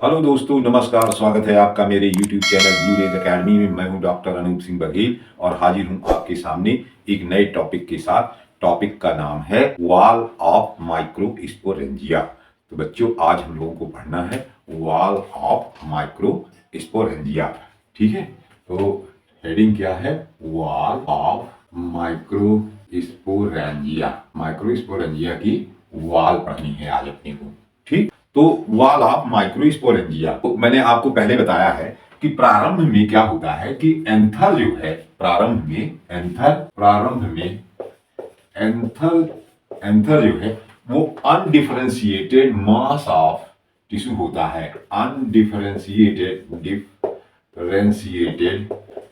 Hello दोस्तों, नमस्कार। स्वागत है आपका मेरे YouTube channel blue rays academy में। मैं हूं डॉक्टर अनूप सिंह बघेल और हाजिर हूं आपके सामने एक नए टॉपिक के साथ। टॉपिक का नाम है वॉल ऑफ माइक्रोस्पोरेंजिया। तो बच्चों, आज हम लोगों को पढ़ना है वॉल ऑफ माइक्रोस्पोरेंजिया। ठीक है, तो हेडिंग क्या है? Wall of microsporangia. माइक्रोस्पोरेंजिया की वॉल पढ़नी है आज अपने को। ठीक, तो वॉल ऑफ माइक्रोस्पोरेंजिया तो मैंने आपको पहले बताया है कि प्रारंभ में क्या होता है कि एंथर जो है एंथर जो है वो अनडिफरेंशिएटेड मास ऑफ टिश्यू होता है।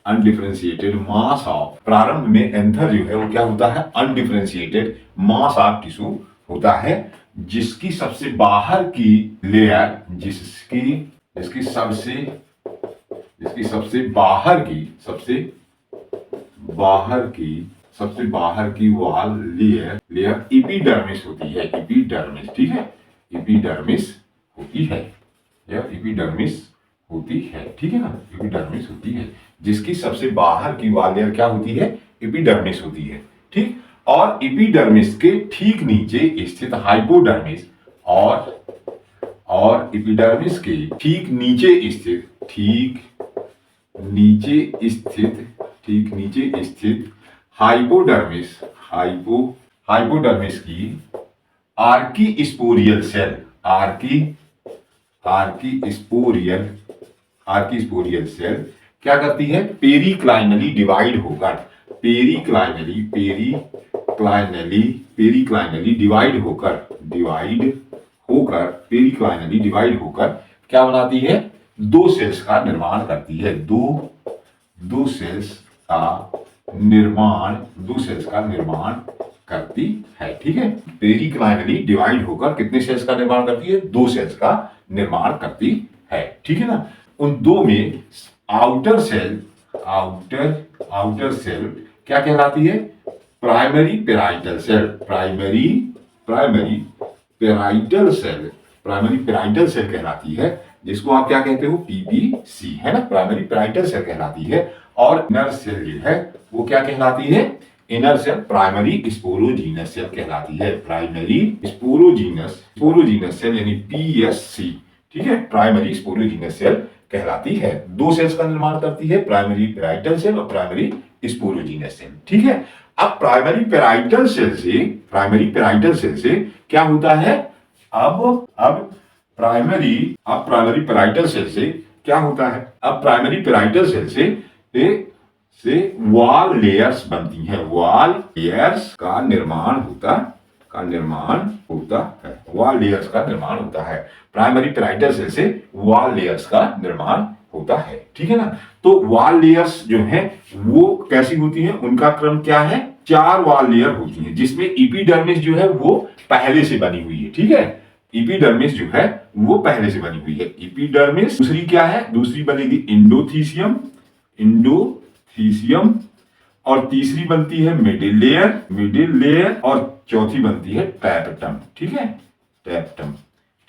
अनडिफरेंशिएटेड मास ऑफ, प्रारंभ में एंथर जो है वो क्या होता है? अनडिफरेंशिएटेड मास ऑफ टिश्यू होता है, जिसकी सबसे बाहर की लेयर जिसकी सबसे बाहर की वॉल लेयर एपिडर्मिस होती है। एपिडर्मिस, ठीक है, एपिडर्मिस होती है या एपिडर्मिस होती है, ठीक है ना, एपिडर्मिस होती है, जिसकी सबसे बाहर की वॉल लेयर क्या होती है? एपिडर्मिस होती है। ठीक, और एपिडर्मिस के ठीक नीचे स्थित हाइपोडर्मिस और एपिडर्मिस के ठीक नीचे स्थित हाइपोडर्मिस की आर्कीस्पोरियल सेल क्या करती है? पेरिक्लाइनली डिवाइड होकर क्या बनाती है? दो सेल्स का निर्माण करती है। दो सेल्स का निर्माण करती है। ठीक है, पेरिक्लाइनली डिवाइड होकर कितने सेल्स का निर्माण करती है? दो सेल्स का निर्माण करती है। ठीक है ना, उन दो में आउटर सेल क्या कहलाती है? प्राइमरी पेराइटल सेल कहलाती है, जिसको आप क्या कहते हो? पीपीसी, है ना, प्राइमरी पेराइटल सेल कहलाती है। और इनर सेल जो है वो क्या कहलाती है? Inner cell primary sporogenous cell कहलाती है। प्राइमरी स्पोरोजीनस सेल यानी पीएससी, ठीक है, प्राइमरी स्पोरोजीनस सेल कहलाती है। दो सेल्स का निर्माण करती है, प्राइमरी पेराइटल सेल और प्राइमरी स्पोरोजीनस सेल। ठीक है, अब प्राइमरी पेराइटल सेल से क्या होता है? अब प्राइमरी पेराइटल सेल से क्या होता है? अब प्राइमरी पेराइटल सेल से वॉल लेयर्स बनती हैं। वॉल लेयर्स का निर्माण होता है। प्राइमरी पेराइटल सेल से वॉल लेयर्स का निर्माण होता है। ठीक है ना, तो वॉल लेयर्स जो है वो कैसी होती हैं? उनका क्रम क्या है? 4 वॉल लेयर होती हैं, जिसमें एपिडर्मिस जो है वो पहले से बनी हुई है। ठीक है, एपिडर्मिस जो है वो पहले से बनी हुई है। एपिडर्मिस, दूसरी क्या है? दूसरी बनेगी इंडोथीसियम, और तीसरी बनती है मिडिल लेयर, और चौथी बनती है टैपटम। ठीक है, टैपटम।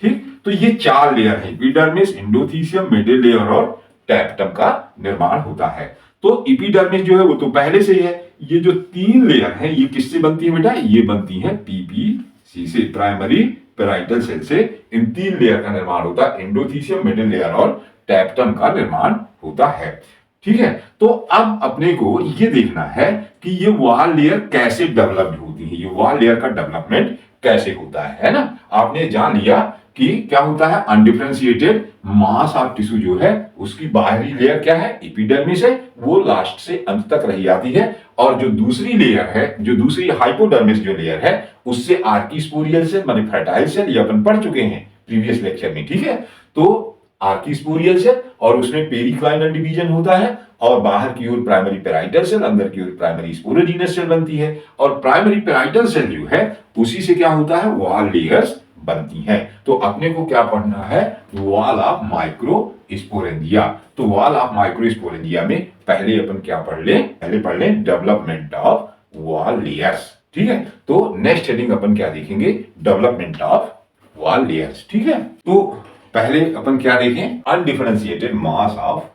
ठीक, तो ये 4 लेयर है, एपिडर्मिस, इंडोथीसियम, मिडिल लेयर और टैपटम का निर्माण होता है। तो एपिडर्मिस जो है वो तो पहले से ही है। ये जो 3 लेयर है ये किससे बनती है बेटा? ये बनती है पीपीसी से, प्राइमरी पेराइटल सेल से इन 3 लेयर का निर्माण होता है। इंडोथीसियम, मिडिल लेयर और टैपटम का निर्माण होता है। ठीक है, तो अब अपने को ये देखना है कि ये वॉल लेयर कैसे डेवलप होती है, ये वॉल लेयर का डेवलपमेंट कैसे होता है ना। आपने जान लिया कि क्या होता है? अनडिफरेंशिएटेड मास ऑफ टिश्यू जो है उसकी बाहरी लेयर क्या है? एपिडर्मिस है, वो लास्ट से अंत तक रही आती है। और जो दूसरी लेयर है, जो दूसरी हाइपोडर्मिस जो लेयर है, उससे आर्कीस्पोरियल सेल माने फर्टाइल सेल, ये अपन पढ़ चुके हैं प्रीवियस लेक्चर में। ठीक है, तो आर्कीस्पोरियल सेल और उसमें पेरिक्लाइनल डिवीजन होता है, और बाहर की ओर प्राइमरी पेराइटल सेल, अंदर की ओर प्राइमरी स्पोरोजीनस सेल बनती है। और प्राइमरी पेराइटल सेल जो है उसी से क्या होता है? वॉल लेयर्स बनती हैं। तो अपने को क्या पढ़ना है? Wall of microsporangia. तो वॉल ऑफ माइक्रोस्पोरेंजिया में पहले अपन क्या पढ़ ले? पहले पढ़ ले डेवलपमेंट ऑफ वॉल लेयर्स। ठीक है, तो नेक्स्ट हेडिंग अपन क्या देखेंगे? Development of wall layers. ठीक है, तो पहले अपन क्या देखें, undifferentiated mass of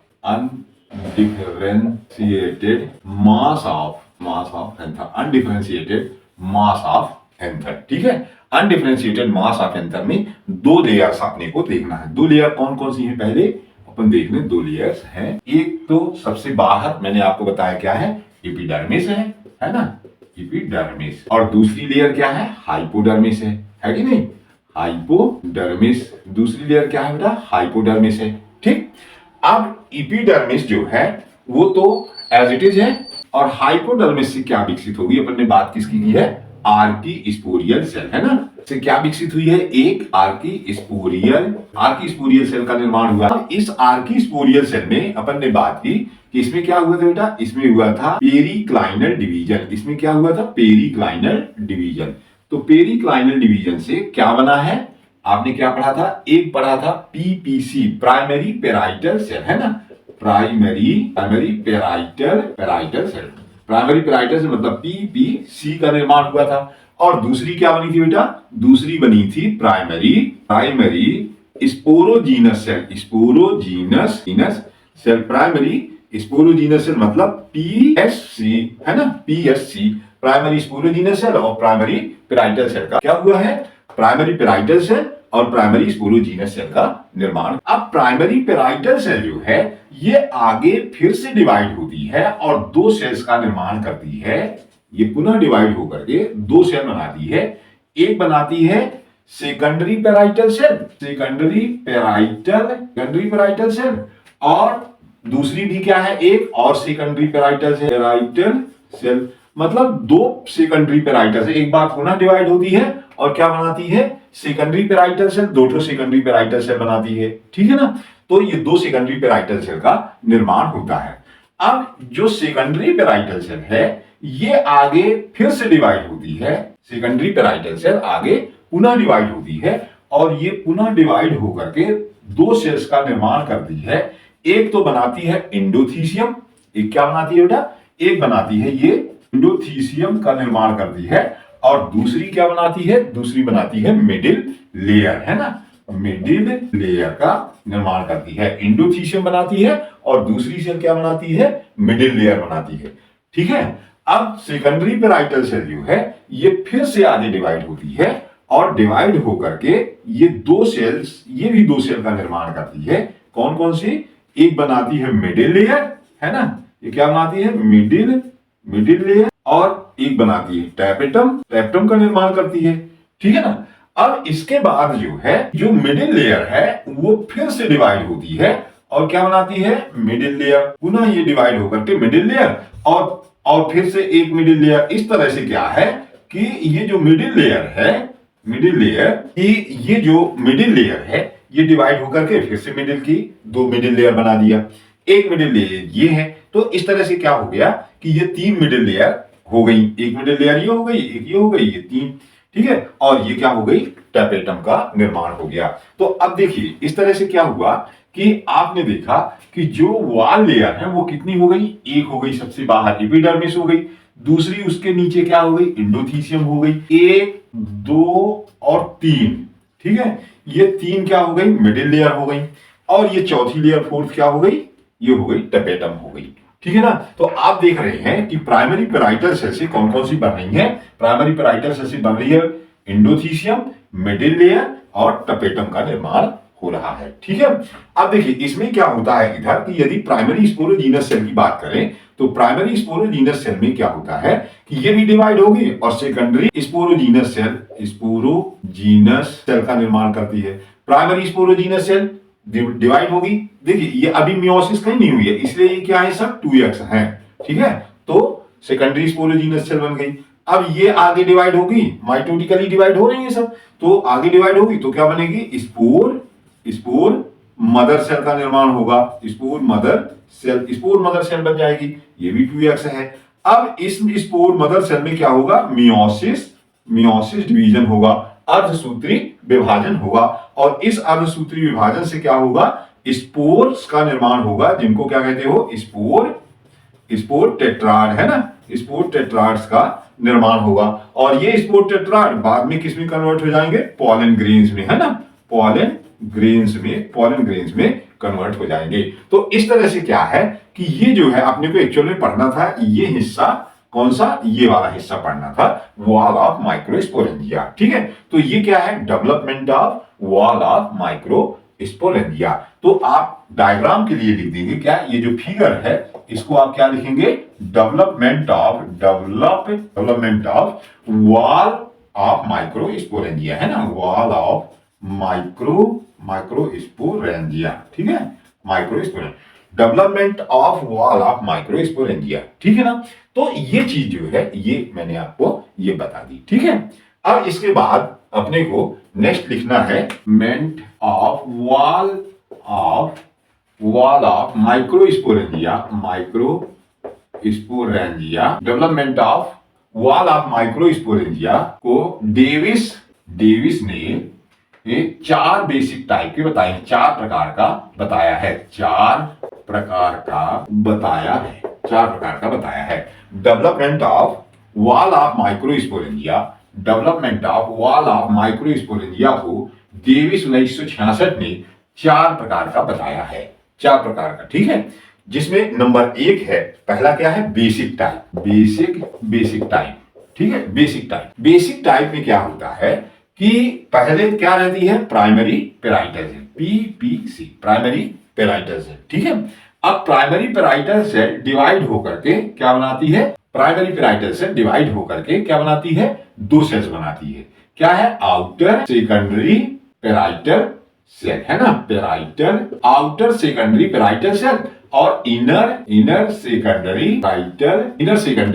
anther, undifferentiated mass of anther. ठीक है, अनडिफरेंशिएटेड मास ऑफ एंथर में दो लेयर्स अपने को देखना है। दो लेयर कौन कौन सी है, पहले अपन देख लें। दो लेयर्स हैं, एक तो सबसे बाहर मैंने आपको बताया क्या है, एपिडर्मिस है ना, एपिडर्मिस। और दूसरी लेयर क्या है, हाइपोडर्मिस है कि नहीं, हाइपोडर्मिस। दूसरी लेयर क्या है बेटा, हाइपोडर्मिस है। ठीक, अब एपिडर्मिस जो है वो तो एज इट इज है, और हाइपोडर्मिस से क्या विकसित होगी, अपन ने बात किसकी की है, आर्की स्पोरियल सेल, है ना, से क्या विकसित हुई है, एक आर्की स्पोरियल सेल का निर्माण हुआ। इस आर्की स्पोरियल सेल में अपन ने बात की कि इसमें क्या हुआ था बेटा, इसमें हुआ था पेरिक्लाइनल डिवीजन। इसमें क्या हुआ था, पेरिक्लाइनल डिवीजन। तो पेरिक्लाइनल डिवीजन से क्या बना है, आपने क्या पढ़ा था, एक पढ़ा था पीपीसी, प्राइमरी पेराइटल सेल, है ना, primary parietal cell. Primary parietal cell मतलब पीपीसी का निर्माण हुआ था। और दूसरी क्या बनी थी बेटा, दूसरी बनी थी primary sporogenous cell, primary sporogenous cell मतलब पीएससी, है ना, पीएससी, प्राइमरी स्पोरोजीनस सेल और प्राइमरी पेराइटल सेल का क्या हुआ है, प्राइमरी पेराइटल सेल और प्राइमरी स्पोरोजीनस सेल का निर्माण। अब प्राइमरी पेराइटल सेल जो है ये आगे फिर से डिवाइड होती है और दो सेल्स का निर्माण करती है। ये पुनः डिवाइड होकर के दो सेल बनाती है। एक बनाती है सेकेंडरी पेराइटल सेल, और दूसरी भी क्या है, एक और सेकेंडरी पेराइटल सेल, मतलब दो सेकेंडरी पेराइटल सेल एक बार पुनः डिवाइड होती है और क्या बनाती है, सेकेंडरी पेराइटल सेल, दो सेकेंडरी पेराइटल सेल बनाती है। ठीक है ना, तो ये दो सेकेंडरी पेराइटल सेल का निर्माण होता है। अब जो सेकेंडरी पेराइटल सेल है ये आगे फिर से डिवाइड होती है, सेकेंडरी पेराइटल सेल आगे पुनः डिवाइड होती है और ये पुनः डिवाइड होकर के दो सेल्स का निर्माण करती है। एक तो बनाती है एंडोथीसियम, एक क्या बनाती है बेटा, एक बनाती है ये एंडोथीसियम का निर्माण करती है, और दूसरी क्या बनाती है, दूसरी बनाती है मिडिल लेयर, है ना, मिडिल लेयर का निर्माण करती है। एंडोथीसियम बनाती है और दूसरी सेल क्या बनाती है, मिडिल लेयर बनाती है। ठीक है, अब सेकेंडरी पेराइटल सेल जो है ये फिर से आगे डिवाइड होती है और डिवाइड होकर के ये दो सेल्स, ये भी दो सेल का निर्माण करती है। कौन कौन सी, एक बनाती है मिडिल लेयर, है ना, ये क्या बनाती है, मिडिल लेयर, और एक बनाती है टैपेटम का निर्माण करती है। ठीक है ना, अब इसके बाद जो है, जो मिडिल लेयर है वो फिर से डिवाइड होती है और क्या बनाती है, मिडिल लेयर, पुनः ये डिवाइड होकर के मिडिल लेयर और फिर से एक मिडिल लेयर। इस तरह से क्या है कि ये जो मिडिल लेयर है, ये जो मिडिल लेयर है ये डिवाइड होकर के फिर से मिडिल की दो मिडिल लेयर बना दिया। एक मिडिल लेयर ये है, तो इस तरह से क्या हो गया कि ये तीन मिडिल लेयर हो गई, एक मिडिल लेयर ये हो गई, एक ये हो गई, ये तीन। ठीक है, और ये क्या हो गई, टैपेटम का निर्माण हो गया। तो अब देखिए इस तरह से क्या हुआ कि आपने देखा कि जो वॉल लेयर है वो कितनी हो गई, एक हो गई, सबसे बाहर एपिडर्मिस हो गई, दूसरी उसके नीचे क्या हो गई, एंडोथीसियम हो गई, एक, दो और तीन। ठीक है, ये तीन क्या हो गई, मिडिल लेयर हो गई, और ये चौथी लेयर, फोर्थ क्या हो गई, ये हो गई टैपेटम हो गई। ठीक है ना, तो आप देख रहे हैं कि प्राइमरी पेराइटल सेल से कौन कौन सी बन रही है, प्राइमरी पेराइटल सेल से बन रही है एंडोथीसियम, मिडिल लेयर और टैपेटम का निर्माण हो रहा है। ठीक है, अब देखिए इसमें क्या होता है इधर कि यदि प्राइमरी स्पोरोजीनस सेल की बात करें तो प्राइमरी स्पोरोजीनस सेल में क्या होता है कि ये भी डिवाइड होगी और सेकेंडरी स्पोरोजीनस सेल का निर्माण करती है। प्राइमरी स्पोरोजीनस सेल डिवाइड होगी, देखिए ये अभी मियोसिस कहीं नहीं हुई है इसलिए ये क्या है, सब 2x है। ठीक है, तो सेकेंडरी स्पोरोजीनस सेल बन गई। अब ये आगे डिवाइड होगी, माइटोटिकली डिवाइड हो रही है सब, तो आगे डिवाइड होगी तो क्या बनेगी, स्पोर मदर सेल का निर्माण होगा, स्पोर मदर सेल बन जाएगी, ये भी 2x है। अब इस स्पोर मदर सेल में क्या होगा, मियोसिस डिवीजन होगा, अर्धसूत्री विभाजन होगा, और इस अर्धसूत्री विभाजन से क्या होगा, स्पोर्स का निर्माण होगा, जिनको क्या कहते हो, स्पोर टेट्राड, है ना, स्पोर टेट्राड्स का निर्माण होगा, और ये स्पोर टेट्राड बाद में किस में कन्वर्ट हो जाएंगे, पॉलन ग्रेन्स में, है ना, पॉलन ग्रेन्स में, पॉलन ग्रेन्स में कन्वर्ट हो जाएंगे। तो इस तरह से क्या है कि ये जो है अपने को एक्चुअल में पढ़ना था, ये हिस्सा कौन सा, ये वाला हिस्सा पढ़ना था, वॉल ऑफ माइक्रोस्पोरेंजिया। ठीक है, तो ये क्या है, development of wall of microsporangia. तो आप डायग्राम के लिए लिख देंगे क्या, ये जो फिगर है इसको आप क्या लिखेंगे, development of wall of microsporangia, है ना, वॉल ऑफ माइक्रोस्पोरेंजिया। ठीक है, microsporangia, development of wall of microsporangia. ठीक है ना, तो ये चीज जो है ये मैंने आपको ये बता दी। ठीक है, अब इसके बाद अपने को नेक्स्ट लिखना है मेंट of wall of microsporangia, development of wall of microsporangia को डेविस ने ये 4 बेसिक टाइप के बताए, 4 प्रकार का बताया है, 4 प्रकार का बताया है। Development of wall of microsporangia को डेविस 1966 ने 4 प्रकार का बताया है, 4 प्रकार का। ठीक है, जिसमें नंबर 1 है, पहला क्या है, बेसिक टाइप। ठीक है, बेसिक टाइप में क्या होता है कि पहले क्या रहती है, primary parietal cell, PPC, primary parietal cell. ठीक है, अब प्राइमरी पेराइटल सेल डिवाइड होकर के क्या बनाती है, दो सेल्स बनाती है। क्या है, आउटर सेकेंडरी पेराइटल सेल, है ना, आउटर सेकेंडरी पेराइटल सेल और inner secondary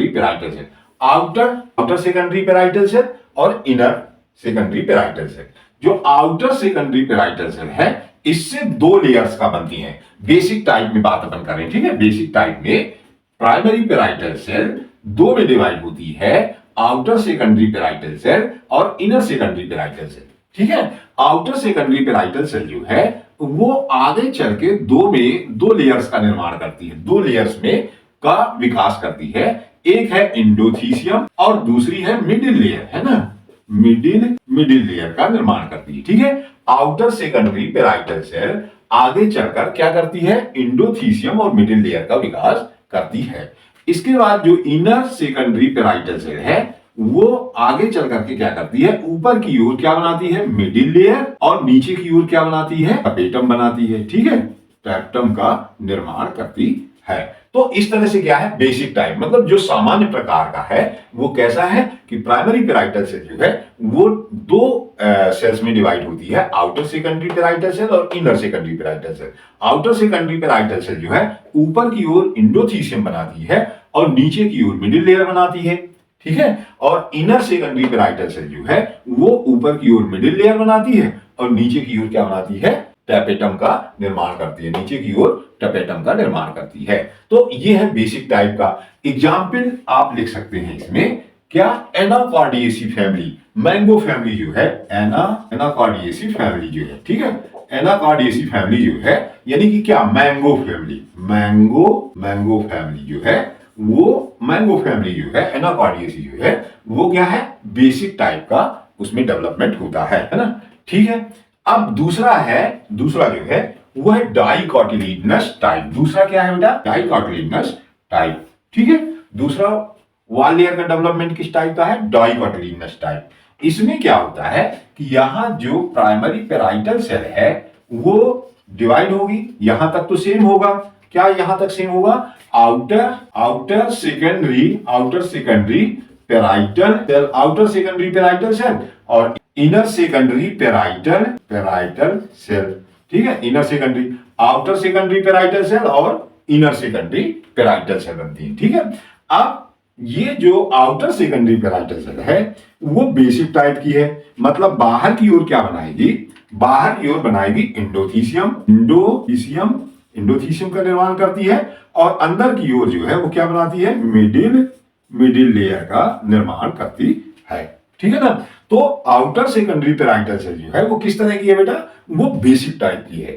parietal cell. Outer secondary parietal cell और इनर सेकेंडरी पेराइटल सेल। जो आउटर सेकेंडरी पेराइटल सेल है इससे 2 लेयर्स का बनती है। बेसिक टाइप में बात अपन करें, ठीक है, बेसिक टाइप में प्राइमरी पेराइटल सेल 2 में डिवाइड होती है, आउटर सेकेंडरी पेराइटल सेल और इनर सेकेंडरी पेराइटल सेल। ठीक है, आउटर सेकेंडरी पेराइटल सेल जो है वो आगे चल के 2 लेयर्स का निर्माण करती है, 2 लेयर्स में का विकास करती है। एक है इंडोथीसियम और दूसरी है मिडिल लेयर, है ना, मिडिल लेयर का निर्माण करती है। ठीक है, आउटर सेकेंडरी पेराइटल सेल आगे चलकर क्या करती है, इंडोथीसियम और मिडिल लेयर का विकास करती है। इसके बाद जो इनर सेकेंडरी पेराइटल सेल है वो आगे चल करके क्या करती है, ऊपर की ओर क्या बनाती है, मिडिल लेयर, और नीचे की ओर क्या बनाती है, टैपेटम बनाती है। ठीक है, टैपेटम का निर्माण करती है। तो इस तरह से क्या है, बेसिक टाइप मतलब जो सामान्य प्रकार का है वो कैसा है कि प्राइमरी पेराइटल सेल जो है वो 2 सेल्स में डिवाइड होती है, आउटर सेकेंडरी पेराइटल सेल और inner secondary parietal cell. Outer secondary parietal cell जो है ऊपर की ओर इंडोथीसियम बनाती है और नीचे की ओर मिडिल लेयर बनाती है। ठीक है, और इनर सेकेंडरी पेराइटल सेल जो है वो ऊपर की ओर मिडिल लेयर बनाती है और नीचे की ओर क्या बनाती है, टैपेटम का निर्माण करती है, नीचे की ओर टैपेटम का निर्माण करती है। तो ये है बेसिक टाइप का। एग्जाम्पल आप लिख सकते हैं इसमें, क्या, एनाकार्डियेसी फैमिली, मैंगो फैमिली जो है, एनाकार्डियेसी फैमिली जो है, ठीक है, एनाकार्डियेसी फैमिली जो है यानी कि क्या, मैंगो फैमिली, मैंगो फैमिली जो है वो, मैंगो फैमिली जो है, एनाकार्डियेसी जो है वो क्या है, बेसिक टाइप का उसमें डेवलपमेंट होता है ना। ठीक है, अब दूसरा जो है वो है डाइकोटिलिडनस टाइप। दूसरा क्या है बेटा, डाइकोटिलिडनस टाइप। ठीक है, दूसरा वॉल लेयर का डेवलपमेंट किस टाइप का है, डाइकोटिलिडनस टाइप। इसमें क्या होता है कि यहां जो प्राइमरी पेराइटल सेल है वो डिवाइड होगी, यहां तक तो सेम होगा, क्या यहां तक सेम होगा, आउटर सेकेंडरी पेराइटल सेल और इनर सेकेंडरी पेराइटल सेल। ठीक है, inner secondary, outer secondary parietal cell और इनर सेकेंडरी पेराइटल सेल बनती है। ठीक है, अब ये जो आउटर सेकेंडरी पेराइटल सेल है वो बेसिक टाइप की है, मतलब बाहर की ओर क्या बनाएगी, बाहर की ओर बनाएगी इंडोथीसियम का निर्माण करती है और अंदर की ओर जो है वो क्या बनाती है, मिडिल लेयर का निर्माण करती है। ठीक है ना, तो आउटर सेकेंडरी पेराइटल सेल जो है वो किस तरह की है बेटा, वो बेसिक टाइप की है।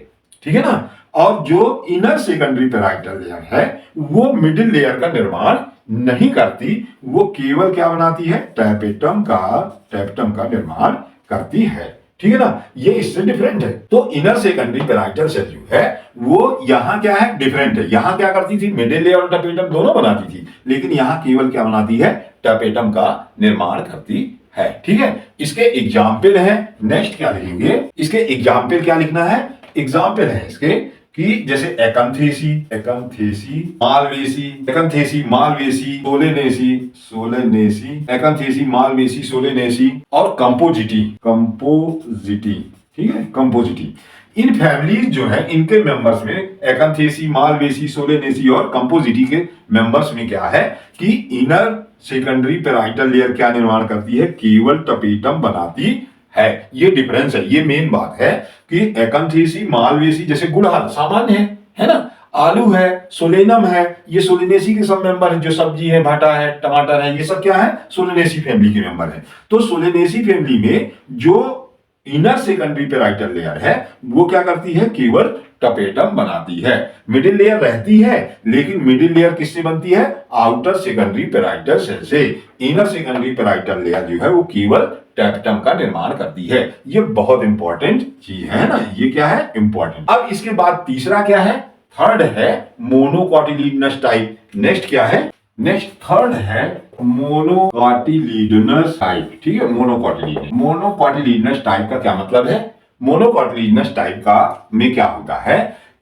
ठीक है ना, और जो इनर सेकेंडरी पेराइटल लेयर है वो मिडिल लेयर का निर्माण नहीं करती, वो केवल क्या बनाती है, टैपेटम का निर्माण करती है। ठीक है ना, ये इससे डिफरेंट है। तो इनर सेकेंडरी पेराइटल सेल जो है वो यहाँ क्या है, डिफरेंट है। यहाँ क्या करती थी, मिडिल लेयर और टपेटम दोनों बनाती थी, लेकिन यहाँ केवल क्या बनाती है, टपेटम का निर्माण करती है। ठीक है, इसके एग्जाम्पल है, नेक्स्ट क्या लिखेंगे, इसके एग्जाम्पल क्या लिखना है, एग्जाम्पल है इसके कि जैसे Acanthaceae, Acanthaceae Malvaceae, Acanthaceae Malvaceae, Solanaceae, Solanaceae, Acanthaceae Malvaceae, Solanaceae और कंपोजिटी, कंपोजिटी। ठीक है, कंपोजिटी। इन फैमिलीज जो है इनके मेंबर्स में एकांथेसी, मालवेसी, सोलेनेसी और कंपोजिटी के मेंबर्स में क्या है कि इनर सेकेंडरी पेराइटल लेयर क्या निर्माण करती है, केवल टपेटम बनाती है। ये डिफरेंस है, ये मेन बात है कि एकांथेसी, मालवेसी जैसे गुड़हल सामान्य है ना, आलू है, सोलेनम है, ये सोलेनेसी के सब मेंबर है। जो सब्जी है, भाटा है, टमाटर है, ये सब क्या है, सोलेनेसी फैमिली के मेंबर है। तो सोलेनेसी फैमिली में जो इनर सेकेंडरी पेराइटल लेयर है वो क्या करती है, केवल टपेटम बनाती है। मिडिल लेयर रहती है, लेकिन मिडिल लेयर किससे बनती है, आउटर सेकेंडरी पेराइटल सेल से। इनर सेकेंडरी पेराइटल लेयर जो है वो केवल टपेटम का निर्माण करती है। ये बहुत इंपॉर्टेंट चीज है ना, ये क्या है, इंपॉर्टेंट। अब इसके बाद तीसरा क्या है, थर्ड है मोनोकॉटिलिडनस टाइप। नेक्स्ट क्या है, नेक्स्ट थर्ड है मोनोकॉटिलिडनस टाइप। ठीक है, मोनोकॉटिलिडनस, मोनोकॉटिलिडनस टाइप का क्या मतलब है, मोनोकॉटिलिडनस टाइप का में क्या होता है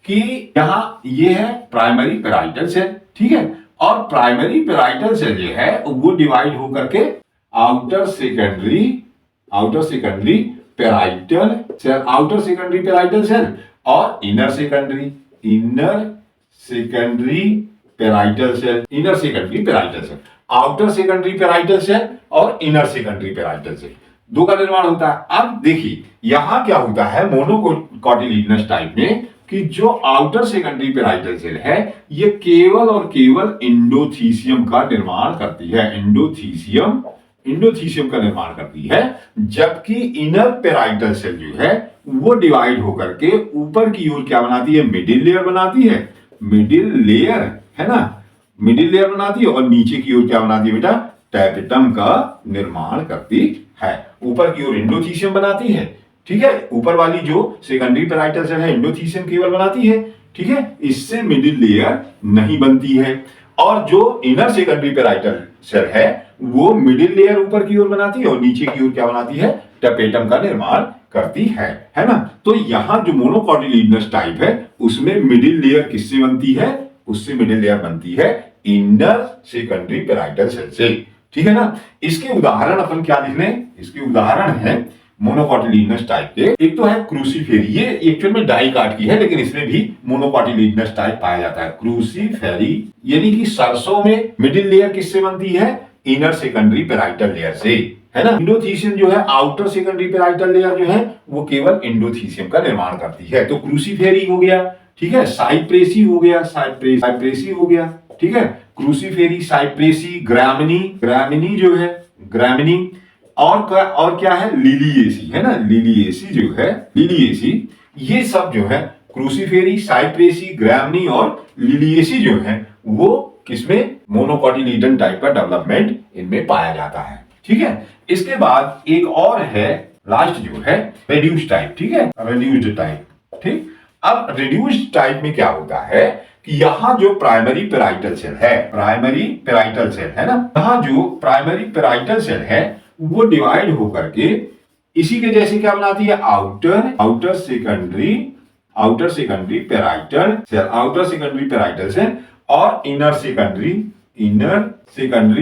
कि यहाँ ये है प्राइमरी पेराइटल सेल। ठीक है, और प्राइमरी पेराइटल सेल जो है वो डिवाइड होकर के outer secondary, outer secondary parietal cell, outer secondary parietal cell और inner secondary, inner secondary parietal cell, inner secondary parietal cell, outer secondary parietal cell और इनर सेकेंडरी पेराइटल सेल, दो का निर्माण होता है। अब देखिए यहां क्या होता है मोनोकॉटिलिडनस टाइप में कि जो आउटर सेकेंडरी पेराइटल सेल है ये केवल और केवल एंडोथीसियम का निर्माण करती है, एंडोथीसियम, एंडोथीसियम का निर्माण करती है। जबकि इनर पेराइटल सेल जो है वो डिवाइड होकर के ऊपर की ओर क्या बनाती है, मिडिल लेयर बनाती है, मिडिल लेयर है ना, मिडिल लेयर बनाती है और नीचे की ओर क्या बनाती है बेटा, टैपेटम का निर्माण करती है। ऊपर की ओर एंडोथीसियम बनाती है। ठीक है, ऊपर वाली जो सेकेंडरी पेराइटल सेल है एंडोथीसियम केवल बनाती है। ठीक है, इससे मिडिल लेयर नहीं बनती है। और जो इनर सेकेंडरी पेराइटल सेल है वो मिडिल लेयर ऊपर की ओर बनाती है और नीचे की ओर क्या बनाती है, टपेटम का निर्माण करती है ना। तो यहां जो मोनोकॉटिलिडनस टाइप है उसमें मिडिल लेयर किससे बनती है, उससे मिडिल लेयर बनती है इनर सेकेंडरी पेराइटल सेल से। ठीक है ना, इसके उदाहरण अपन क्या लिख लें, इसके उदाहरण है मोनोकॉटिलिडनस टाइप के। एक तो है क्रूसीफेरी, ये एक्चुअल में डाइकाट की है लेकिन इसमें भी मोनोकॉटिलिडनस टाइप पाया जाता है। क्रूसीफेरी यानी कि सरसों में मिडिल लेयर किससे बनती है, इनर सेकेंडरी पेराइटल लेयर से, है ना। एंडोथीसियम जो है आउटर सेकेंडरी पेराइटल लेयर जो है वो केवल एंडोथीसियम का निर्माण करती है। तो क्रूसीफेरी हो गया, ठीक है, साइप्रेसी हो गया, साइप्रेसी हो गया, ठीक है, क्रूसीफेरी, साइप्रेसी, ग्रामिनी, ग्रामिनी जो है, ग्रामिनी, और क्या है, लिलिएसी, है ना, लिलिएसी जो है, लिलिएसी, ये सब जो है क्रूसीफेरी, साइप्रेसी, ग्रामिनी और लिलिएसी जो है वो किसमें, मोनोकॉटिलिडन टाइप का डेवलपमेंट इनमें पाया जाता है। ठीक है, इसके बाद एक और है लास्ट जो है रेड्यूस्ड टाइप। ठीक है, रेड्यूस्ड टाइप। ठीक, अब रिड्यूस्ड टाइप में क्या होता है कि यहां जो प्राइमरी पेराइटल सेल है, प्राइमरी पेराइटल सेल है ना, यहां जो प्राइमरी पेराइटल सेल है वो डिवाइड होकर के इसी के जैसे क्या बनाती है, outer secondary parietal cell, outer secondary parietal cell और inner secondary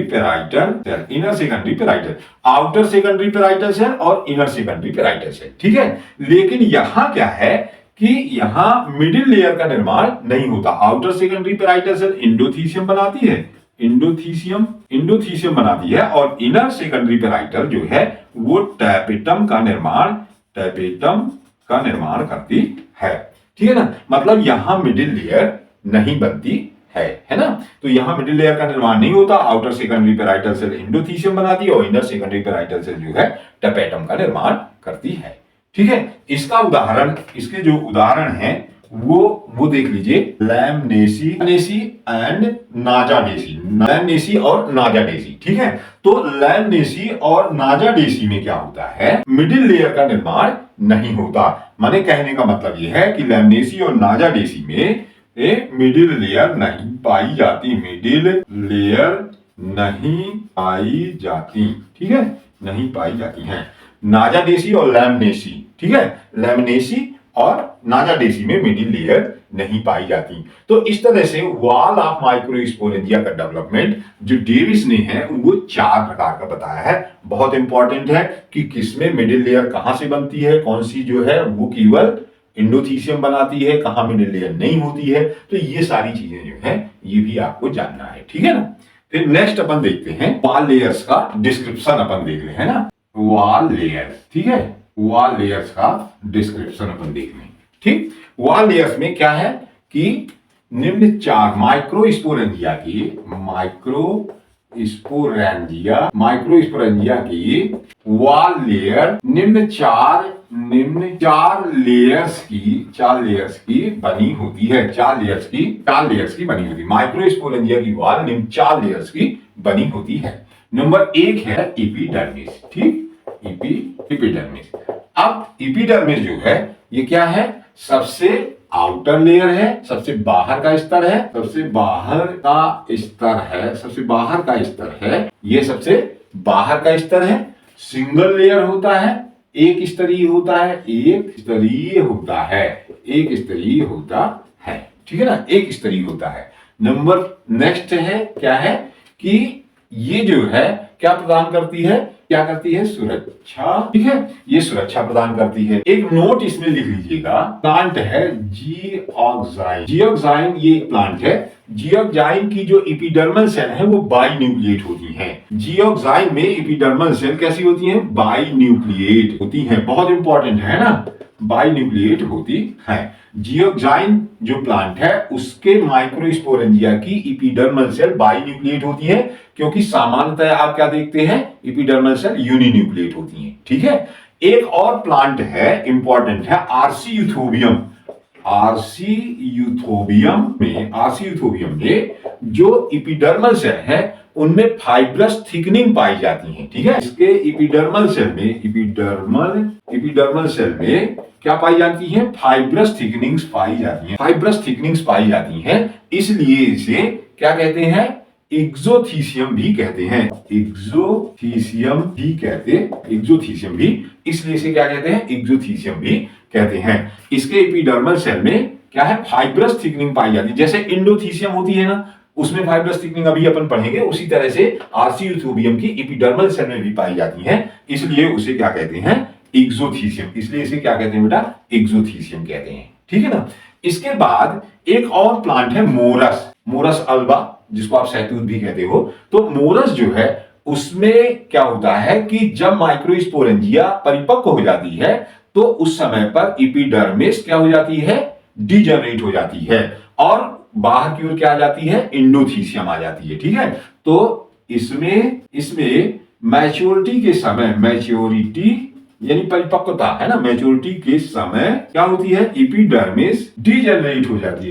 parietal cell, inner secondary parietal, outer secondary parietal cell और इनर सेकेंडरी पेराइटल सेल। ठीक है, लेकिन यहां क्या है कि यहां मिडिल लेयर का निर्माण नहीं होता। Outer secondary parietal cell endothecium बनाती है, एंडोथीसियम बनाती है और इनर सेकेंडरी पेराइटल जो है वो टैपेटम का निर्माण करती है। ठीक है ना, मतलब यहां मिडिल लेयर नहीं बनती है ना। तो यहां मिडिल लेयर का निर्माण नहीं होता, outer secondary parietal cell endothecium बनाती है और इनर सेकेंडरी पेराइटल सेल जो है टैपेटम का निर्माण करती है। ठीक है, इसका उदाहरण, इसके जो उदाहरण है वो देख लीजिए, लैमनेसी एंड नाजाडेसी, लैमनेसी और नाजाडेसी, ठीक है। तो लैमनेसी और नाजाडेसी में क्या होता है, मिडिल लेयर का निर्माण नहीं होता। माने कहने का मतलब यह है कि लैमनेसी और नाजाडेसी में मिडिल लेयर नहीं पाई जाती, मिडिल लेयर नहीं पाई जाती, ठीक है, नहीं पाई जाती है। नाजाडेसी और लैमनेसी, ठीक है, लैमनेसी और नाजाडेसी में मिडिल लेयर नहीं पाई जाती। तो इस तरह से वॉल ऑफ माइक्रोस्पोरेंजिया का डेवलपमेंट जो डेविस ने है वो 4 प्रकार का बताया है। बहुत इंपॉर्टेंट है कि किसमें मिडिल लेयर कहां से बनती है, कौन सी जो है वो केवल एंडोथीसियम बनाती है, कहां मिडिल लेयर नहीं होती है। तो ये सारी चीजें जो है ये भी आपको जानना है, ठीक है ना। फिर नेक्स्ट अपन देखते हैं वॉल लेयर्स का डिस्क्रिप्शन, अपन देख रहे हैं ना, वॉल लेयर, ठीक है, वॉल लेयर्स का डिस्क्रिप्शन अपन देख रहे हैं, ठीक। वॉल लेयर्स में क्या है कि निम्न 4 माइक्रोस्पोरेंजिया की वॉल लेयर निम्न चार लेयर्स की बनी होती है, 4 लेयर्स की बनी होती है। माइक्रोस्पोरेंजिया की वॉल निम्न 4 लेयर्स की बनी होती है। नंबर 1 है एपिडर्मिस, ठीक, एपिडर्मिस। अब एपिडर्मिस जो है ये क्या है, सबसे आउटर लेयर है, सबसे बाहर का स्तर है, ये सबसे बाहर का स्तर है। सिंगल लेयर होता है, एक स्तरीय होता है, ठीक है ना, एक स्तरीय होता है। नंबर नेक्स्ट है क्या है कि ये जो है क्या प्रदान करती है, सुरक्षा, ठीक है, ये सुरक्षा प्रदान करती है। एक नोट इसमें लिख लीजिएगा, प्लांट है जियोक्साइन, ये एक प्लांट है। जियोक्साइन की जो एपिडर्मल सेल है वो बाइन्यूक्लिएट होती हैं। जियोक्साइन में एपिडर्मल सेल कैसी होती हैं, बाइन्यूक्लिएट होती हैं। बहुत इंपॉर्टेंट है ना, बाइन्यूक्लिएट होती है। जियोक्साइन जो प्लांट है उसके माइक्रोस्पोरेंजिया की एपिडर्मल सेल बाइन्यूक्लिएट होती है, क्योंकि सामान्यतः आप क्या देखते हैं, एपिडर्मल सेल यूनिन्यूक्लिएट होती हैं, ठीक है। एक और प्लांट है, इंपॉर्टेंट है, आरसी यूथोबियम में जो एपिडर्मल सेल है उनमें फाइब्रस थिकनिंग पाई जाती है, ठीक है। इसके एपिडर्मल सेल में क्या पाई जाती है, फाइब्रस थिकनिंग्स पाई जाती हैं। इसलिए इसे क्या कहते हैं, एक्सोथीसियम भी कहते हैं, इसलिए इसे क्या कहते हैं, एक्सोथीसियम भी कहते हैं। इसके एपिडर्मल सेल में क्या है, फाइब्रस थिकनिंग पाई जाती है। जैसे इंडोथीसियम होती है ना, उसमें फाइब्रस थिकनिंग अभी अपन पढ़ेंगे, उसी तरह से आरसी यूथोबियम की एपिडर्मल सेल में भी पाई जाती है, इसलिए उसे क्या कहते हैं, एक्सोथीसियम। इसलिए इसे क्या कहते हैं बेटा, एक्सोथीसियम कहते हैं, ठीक है ना। इसके बाद एक और प्लांट है मोरस अल्बा, जिसको आप सहतूत भी कहते हो। तो मोरस जो है उसमें क्या होता है कि जब माइक्रोस्पोरेंजिया परिपक्व हो जाती है तो उस समय पर एपिडर्मिस क्या हो जाती है, डिजनरेट हो जाती है, और बाहर की ओर क्या आ जाती है, एंडोथीसियम आ जाती है, ठीक है। तो इसमें मैच्योरिटी के समय, यानी परिपक्वता है ना, मैच्योरिटी के समय क्या होती है, एपिडर्मिस डिजनरेट हो जाती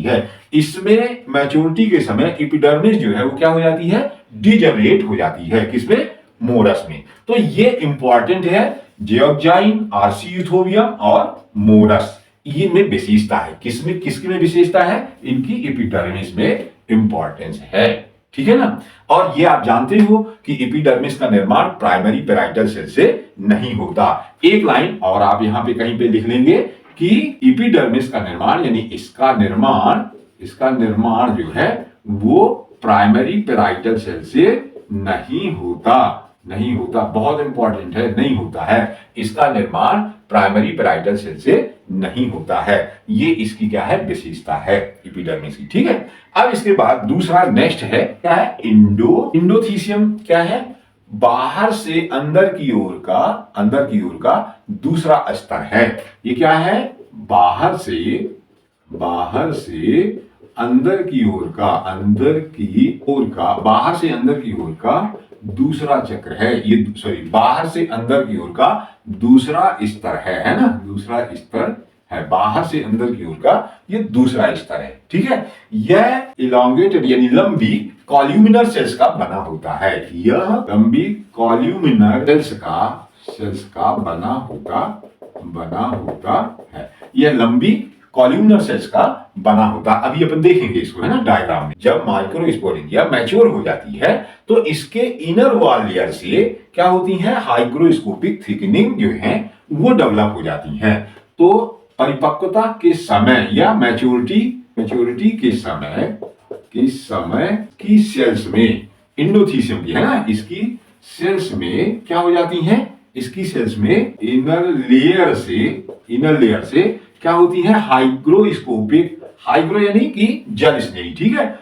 है, इसमें मैच्योरिटी के समय एपिडर्मिस जो है वो क्या हो जाती है, डिजनरेट हो जाती है। किसमें, मोरस में। तो ये इंपॉर्टेंट है, जियोक्साइन, आरसी यूथोबियम और मोरस, ये में विशेषता है। किसकी में विशेषता है, इनकी एपिडर्मिस में इंपॉर्टेंस है, ठीक है ना। और ये आप जानते हो कि एपिडर्मिस का निर्माण प्राइमरी पेराइटल सेल से नहीं होता। एक लाइन और आप यहां पे कहीं पे लिख लेंगे कि एपिडर्मिस का निर्माण, यानी इसका निर्माण जो है वो प्राइमरी पेराइटल सेल से नहीं होता। बहुत इंपॉर्टेंट है, नहीं होता है, इसका निर्माण प्राइमरी पेराइटल सेल से नहीं होता है। ये इसकी क्या है, विशेषता है एपिडर्मिस की, ठीक है। अब इसके बाद दूसरा नेक्स्ट है क्या है, इंडोथीसियम क्या है, बाहर से अंदर की ओर का दूसरा स्तर है। ये क्या है, बाहर से अंदर की ओर का दूसरा चक्र है, ये सॉरी बाहर से अंदर की ओर का दूसरा स्तर है ना, दूसरा स्तर है, बाहर से अंदर की ओर का ये दूसरा स्तर है। ठीक है, यह इलांगेटेड यानी लंबी कॉल्यूमिनर सेल्स का बना होता है, यह लंबी कॉल्यूमिनर सेल्स का बना होता है, यह लंबी कॉल्यूमिनर सेल्स का बना होता। अभी अपन देखेंगे इसको, है ना, डायग्राम में। जब माइक्रोस्पोरेंजिया मैच्योर हो जाती है तो इसके इनर वॉल लेयर से क्या होती है, हाइग्रोस्कोपिक थिकनिंग जो है वो डेवलप हो जाती है। तो परिपक्वता के समय या मैच्योरिटी के समय की सेल्स में इंडोथीसियम की, है ना, इसकी सेल्स में क्या हो जाती है, इसकी सेल्स में इनर लेयर से क्या होती है, हाइग्रोस्कोपिक, हाइग्रो यानी कि जल स्नेही, ठीक है,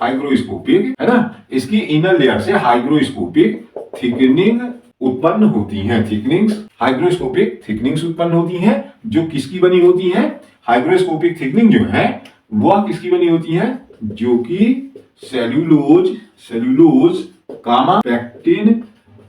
हाइग्रोस्कोपिक है ना, इसकी इनर लेयर से हाइग्रोस्कोपिक थिकनिंग उत्पन्न होती है, हाइग्रोस्कोपिक थिकनिंग्स उत्पन्न होती हैं, जो किसकी बनी होती है, हाइग्रोस्कोपिक थिकनिंग जो है वह किसकी बनी होती है, जो कि cellulose comma pectin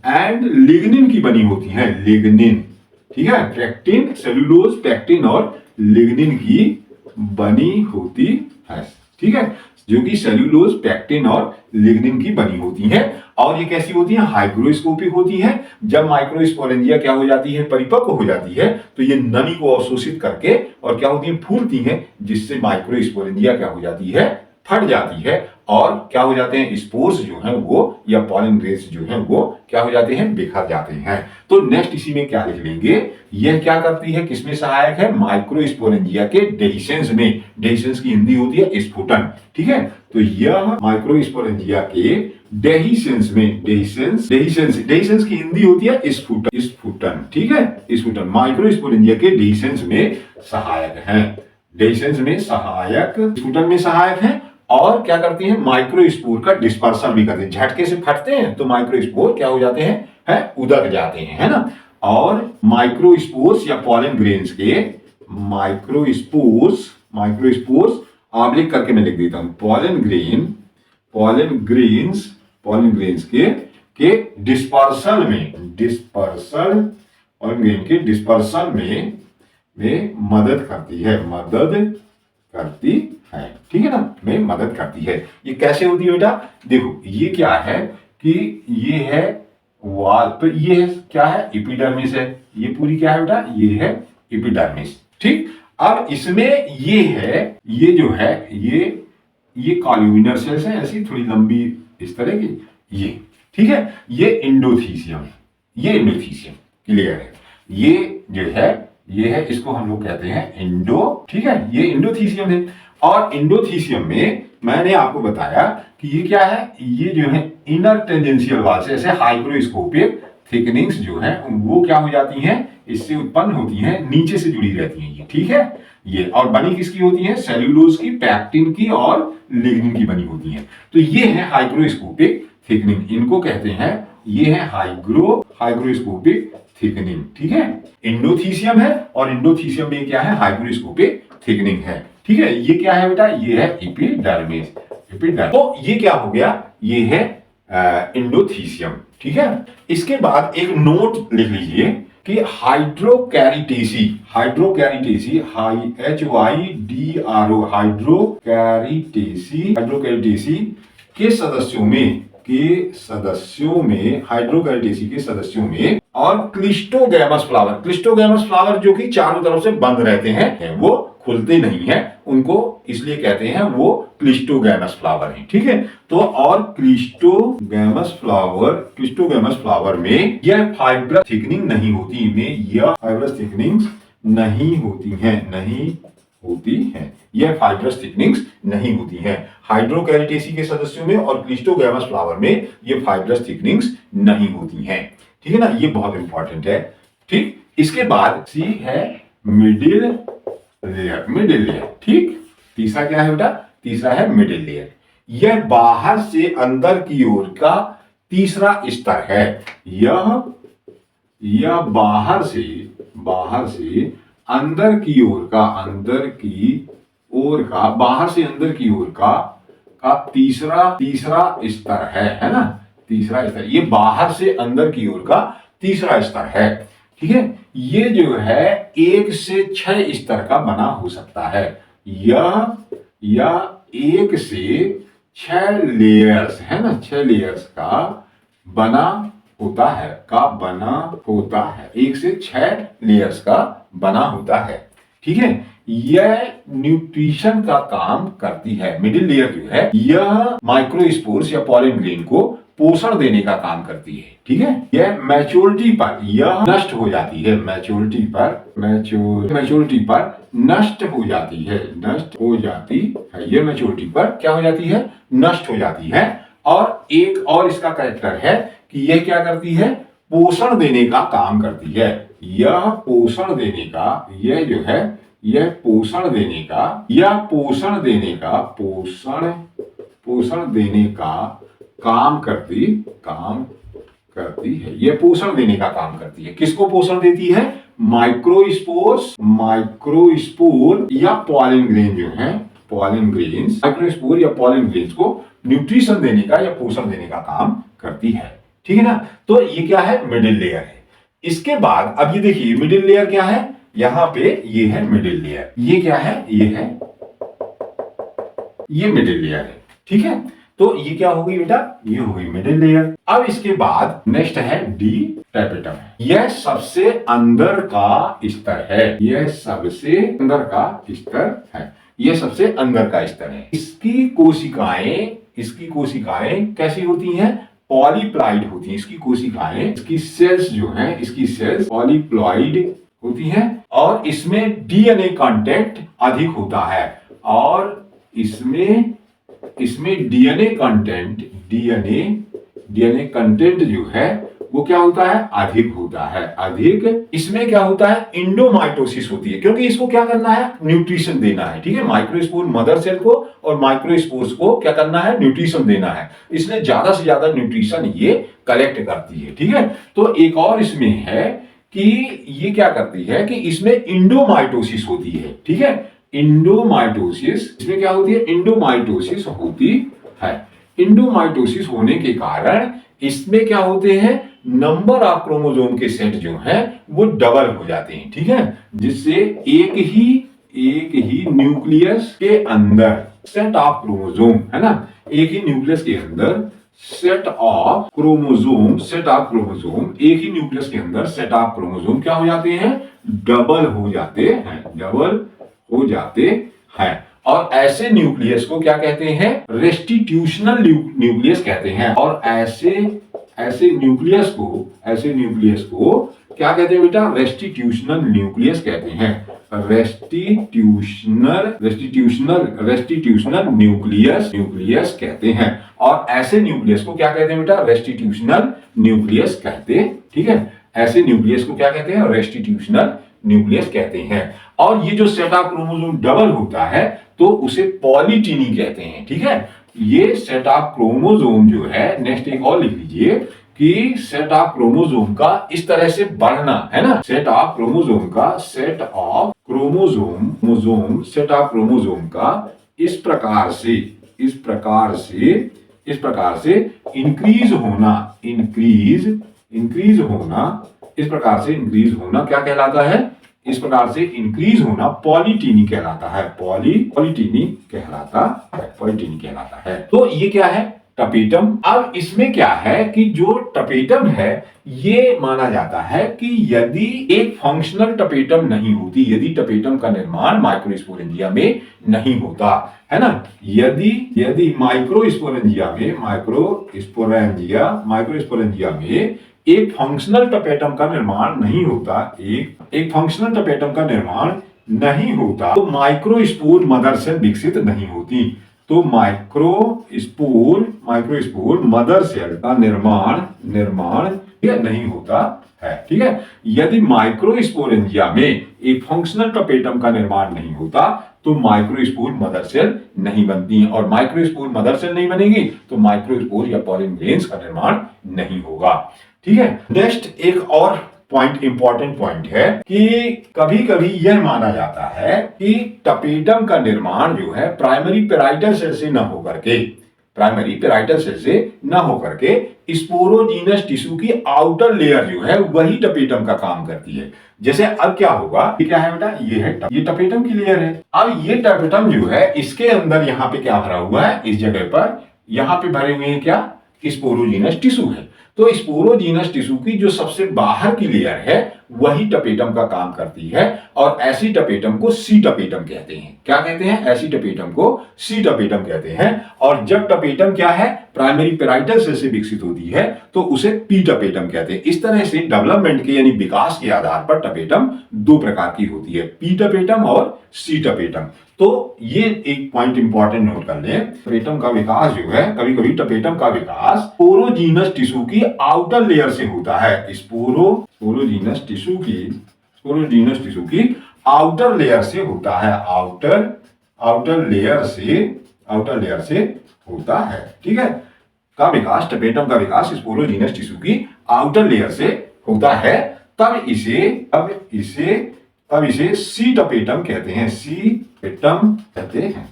and lignin की बनी होती है, लिग्निन, ठीक है, पेक्टिन, सेल्यूलोज, पेक्टिन और लिग्निन की बनी होती है, ठीक है, जो कि सेल्यूलोज, पेक्टिन और लिग्निन की बनी होती है। और ये कैसी होती है, हाइग्रोस्कोपिक होती है। जब माइक्रोस्पोरेंजिया क्या हो जाती है, परिपक्व हो जाती है, तो ये नमी को अवशोषित करके और क्या होती है, फूलती है, जिससे माइक्रोस्पोरेंजिया क्या हो जाती है, फट जाती है और क्या हो जाते हैं, स्पोर्स जो हैं वो या पॉलन ग्रेन्स जो हैं वो क्या हो जाते हैं, बिखर जाते हैं। तो नेक्स्ट इसी में क्या लिख लेंगे, यह क्या करती है, किसमें सहायक है, माइक्रोस्पोरेंजिया के डेहिसेंस में, डेहिसेंस की हिंदी होती है स्फुटन, ठीक है, तो यह माइक्रोस्पोरेंजिया के डेहिसेंस में, डेहिसेंस की हिंदी होती है स्फुटन, ठीक है, स्फुटन माइक्रोस्पोरेंजिया के डेहिसेंस में सहायक है, डेहिसेंस में सहायक, स्फुटन में सहायक है। और क्या करती है, माइक्रोस्पोर का डिस्पर्सन भी करते हैं, झटके से फटते हैं तो माइक्रोस्पोर क्या हो जाते हैं, उदक जाते हैं, है ना। और माइक्रोस्पोर्स या पॉलन ग्रेन्स के माइक्रोस्पोर्स आबलिक करके मैं लिख देता हूं, पॉलन ग्रेन्स के डिस्पर्सल पॉलन ग्रेन के डिस्पर्सल में मदद करती है, ठीक है ना, में मदद करती है। ये कैसे होती है बेटा, देखो ये क्या है कि ये है वाल, तो ये क्या है, एपिडर्मिस है, ये पूरी क्या है बेटा, ये है एपिडर्मिस, ठीक। अब इसमें ये है, ये जो है ये कॉल्यूमिनर सेल्स है, ऐसी थोड़ी लंबी इस तरह की, ये ठीक है, ये इंडोथीसियम क्लियर है, ये जो है ये है, इसको हम लोग कहते हैं इंडो, ठीक है, ये इंडोथीसियम है। और इंडोथीसियम में मैंने आपको बताया कि ये क्या है, ये जो है इनर टेंजेंशियल वॉल से ऐसे हाइग्रोस्कोपिक थिकनिंग्स जो है वो क्या हो जाती हैं, इससे उत्पन्न होती हैं, नीचे से जुड़ी रहती हैं ये, ठीक है, ये और बनी किसकी होती है, सेल्यूलोज की, पेक्टिन की और लिग्निन की बनी होती हैं। तो ये है हाइग्रोस्कोपिक थिकनिंग, इनको कहते हैं, ये है हाइग्रोस्कोपिक थिकनिंग, ठीक है, इंडोथीसियम है और इंडोथीसियम में क्या है, हाइग्रोस्कोपिक थिकनिंग है, ठीक है। ये क्या है बेटा, ये है एपिडर्मिस, तो ये क्या हो गया, ये है इंडोथीसियम, ठीक है। इसके बाद एक नोट लिख लीजिए कि हाइड्रोकैरिटेसी हाइड्रोकैरिटेसी के सदस्यों में और क्लिस्टोगैमस फ्लावर जो कि चारों तरफ से बंद रहते हैं, वो खुलते नहीं हैं, उनको इसलिए कहते हैं वो क्लिस्टोगैमस फ्लावर हैं, ठीक है। तो और क्लिस्टोगैमस फ्लावर में यह फाइब्रस थिकनिंग नहीं होती, यह फाइब्रस थिकनिंग्स नहीं होती हैं, हाइड्रोकैरिटेसी के सदस्यों में और क्लिस्टोगैमस फ्लावर में ये फाइब्रस थिकनिंग्स नहीं होती हैं, ठीक है ना, ये बहुत इंपॉर्टेंट है, ठीक। इसके बाद सी है मिडिल लेयर, ठीक। तीसरा क्या है बेटा, तीसरा है मिडिल लेयर, यह बाहर से अंदर की ओर का तीसरा स्तर है, यह बाहर से अंदर की ओर का बाहर से अंदर की ओर का का तीसरा स्तर है ना, तीसरा स्तर, ये बाहर से अंदर की ओर का तीसरा स्तर है। ठीक है, ये जो है 1 से 6 स्तर का बना हो सकता है, या 1 से 6 लेयर्स है ना, 6 लेयर्स का बना होता है, 1 से 6 लेयर्स का बना होता है। ठीक है, यह न्यूट्रिशन का काम करती है। मिडिल लेयर जो है यह माइक्रोस्पोर्स या पॉलन ग्रेन को पोषण देने का काम करती है। ठीक है, यह मैच्योरिटी पर यह नष्ट हो जाती है, मैच्योरिटी पर नष्ट हो जाती है, ये मैच्योरिटी पर क्या हो जाती है, नष्ट हो जाती है। और एक और इसका कैरेक्टर है कि यह क्या करती है, पोषण देने का काम करती है। यह पोषण देने का, यह जो है यह पोषण देने का काम करती है। यह पोषण देने का काम करती है। किसको पोषण देती है, माइक्रोस्पोर या पॉलन ग्रेन जो है, माइक्रोस्पोर या पॉलन ग्रेन्स को न्यूट्रिशन देने का या पोषण देने का काम करती है। ठीक है ना, तो ये क्या है, मिडिल लेयर है। इसके बाद अब ये देखिए मिडिल लेयर क्या है, यहां पे ये है मिडिल लेयर, ये क्या है, ये मिडिल लेयर है। ठीक है, तो ये क्या हो गई बेटा, ये हो गई मिडिल लेयर। अब इसके बाद नेक्स्ट है डी टैपेटम, यह सबसे अंदर का स्तर है, यह सबसे अंदर का स्तर है। इसकी कोशिकाएं कैसी होती हैं, पॉलीप्लॉइड होती हैं। इसकी कोशिकाएं, इसकी सेल्स जो हैं, इसकी सेल्स पॉलीप्लॉइड होती हैं और इसमें डीएनए कंटेंट अधिक होता है, और इसमें डीएनए कंटेंट जो है वो क्या होता है, अधिक होता है। इसमें क्या होता है, इंडोमाइटोसिस होती है, क्योंकि इसको क्या करना है, न्यूट्रिशन देना है। ठीक है, माइक्रोस्पोर मदर सेल को और माइक्रोस्पोर्स को क्या करना है, न्यूट्रिशन देना है। इसलिए ज्यादा से ज्यादा न्यूट्रिशन ये कलेक्ट करती है। ठीक है, तो एक और इसमें है कि ये क्या करती है कि इसमें इंडोमाइटोसिस होती है। ठीक है, इंडोमाइटोसिस, इसमें क्या होती है, इंडोमाइटोसिस होती है। इंडोमाइटोसिस होने के कारण इसमें क्या होते हैं, नंबर ऑफ क्रोमोसोम के सेट जो हैं वो डबल हो जाते हैं। ठीक है, जिससे एक ही न्यूक्लियस के अंदर सेट ऑफ क्रोमोसोम है ना, एक ही न्यूक्लियस के अंदर सेट ऑफ क्रोमोसोम, एक ही न्यूक्लियस के अंदर सेट ऑफ क्रोमोसोम क्या हो जाते हैं, डबल हो जाते हैं। और ऐसे न्यूक्लियस को क्या कहते हैं, रेस्टिट्यूशनल न्यूक्लियस कहते हैं। और ऐसे न्यूक्लियस को क्या कहते हैं बेटा, रेस्टिट्यूशनल न्यूक्लियस कहते हैं। रेस्टिट्यूशनल न्यूक्लियस कहते हैं। और ऐसे न्यूक्लियस को क्या कहते हैं बेटा, रेस्टिट्यूशनल न्यूक्लियस कहते हैं। ठीक है, ऐसे न्यूक्लियस को क्या कहते हैं, रेस्टिट्यूशनल न्यूक्लियस कहते हैं। और ये जो सेट ऑफ क्रोमोसोम डबल होता है तो उसे पॉलीटिनी कहते हैं। ठीक है, ये सेट ऑफ क्रोमोसोम जो है, नेक्स्ट एक और लिख लीजिए कि सेट ऑफ क्रोमोसोम का इस तरह से बढ़ना है ना, सेट ऑफ क्रोमोसोम का इस प्रकार से इंक्रीज होना क्या कहलाता है, इस प्रकार से इंक्रीज होना पॉलीटिनी कहलाता है। पॉलीटिनी कहलाता है। तो ये क्या है, टपेटम। अब इसमें क्या है कि जो टपेटम है ये माना जाता है कि यदि एक फंक्शनल टपेटम नहीं होती, यदि टपेटम का निर्माण माइक्रोस्पोरेंजिया में नहीं होता है ना, यदि माइक्रोस्पोरेंजिया में एक फंक्शनल टपेटम का निर्माण नहीं होता, एक फंक्शनल टपेटम का निर्माण नहीं होता, तो माइक्रोस्पोर मदर सेल विकसित नहीं होती। तो माइक्रोस्पोर मदर सेल का निर्माण नहीं होता है। ठीक है, यदि माइक्रोस्पोरेंजिया में एक फंक्शनल टपेटम का निर्माण नहीं होता तो माइक्रोस्पोर मदर सेल नहीं बनती, और माइक्रोस्पोर मदर सेल नहीं बनेगी तो माइक्रोस्पोर या पॉलन ग्रेन्स का निर्माण नहीं होगा। ठीक है, नेक्स्ट एक और पॉइंट इंपॉर्टेंट पॉइंट है कि कभी कभी यह माना जाता है कि टपेटम का निर्माण जो है प्राइमरी पेराइटल सेल से न होकर के स्पोरोजीनस टिश्यू की आउटर लेयर जो है वही टपेटम का काम करती है। जैसे अब क्या होगा, ये क्या है बेटा, ये टपेटम की लेयर है। अब ये टपेटम जो है इसके अंदर यहाँ पे क्या भरा हुआ है, इस जगह पर यहाँ पे भरे हुए हैं क्या, स्पोरोजीनस टिश्यू है। तो स्पोरोजीनस टिश्यू की जो सबसे बाहर की लेयर है वही टपेटम का काम करती है और ऐसी टपेटम को सी टपेटम कहते हैं। क्या कहते हैं, ऐसी टपेटम को सी टपेटम कहते हैं। और जब टपेटम क्या है, प्राइमरी पेराइटल सेल से विकसित होती है तो उसे पी टपेटम कहते हैं। इस तरह से डेवलपमेंट के यानी विकास के आधार पर टपेटम दो प्रकार की होती है, पी टपेटम और सी टपेटम। तो ये एक पॉइंट इंपॉर्टेंट नोट कर लें, टपेटम का विकास जो है, कभी कभी टपेटम का विकास स्पोरोजीनस टिश्यू की आउटर लेयर से होता है। स्पोरोजीनस टिश्यू की आउटर लेयर से होता है, आउटर लेयर से होता है। ठीक है, का विकास, टपेटम का विकास स्पोरोजीनस टिश्यू की आउटर लेयर से होता है। तब इसे सी टपेटम कहते हैं,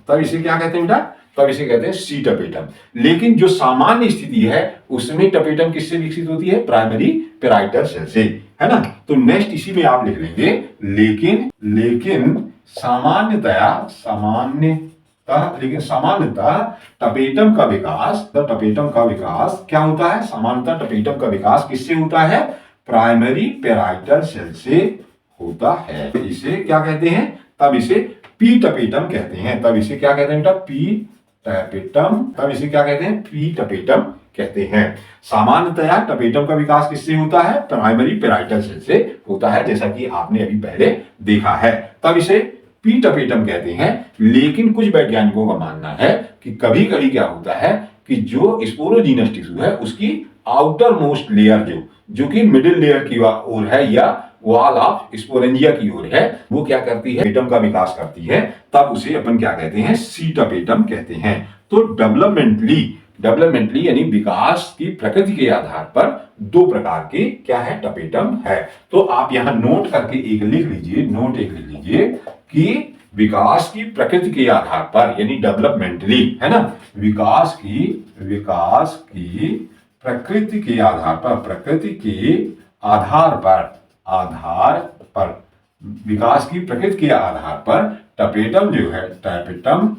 तब इसे क्या कहते हैं बेटा, तब इसे कहते हैं सी टपेटम। लेकिन जो सामान्य स्थिति है उसमें टपेटम किससे विकसित होती है, प्राइमरी पेराइटल सेल से, है ना। तो नेक्स्ट इसी में आप लिख लेंगे, लेकिन सामान्यतः टपेटम का विकास क्या होता है, सामान्यतः टपेटम का विकास किससे होता है, प्राइमरी पेराइटल सेल से होता है। तो इसे क्या कहते हैं, तब इसे पी टपेटम कहते हैं। तब इसे क्या कहते हैं बेटा, पी टपेटम कहते हैं। सामान्यतया टपेटम का विकास किससे होता है, प्राइमरी पेराइटल सेल से होता है, जैसा कि आपने अभी पहले देखा है। तब इसे पी टपेटम कहते हैं। लेकिन कुछ वैज्ञानिकों का मानना है कि कभी कभी क्या होता है कि जो स्पोरोजीनस टिश्यू है उसकी आउटर मोस्ट लेयर जो कि मिडिल लेयर की ओर है या वॉल ऑफ स्पोरेंजिया की ओर है, वो क्या करती है, टपेटम का विकास करती है। तब उसे अपन क्या कहते हैं, सी टपेटम कहते हैं। तो डेवलपमेंटली यानी विकास की प्रकृति के आधार पर दो प्रकार के क्या है, टपेटम है। तो आप यहां नोट करके एक लिख लीजिए कि विकास की प्रकृति के आधार पर यानी डेवलपमेंटली, है ना, विकास की प्रकृति के आधार पर विकास की प्रकृति के आधार पर टपेटम जो है, टपेटम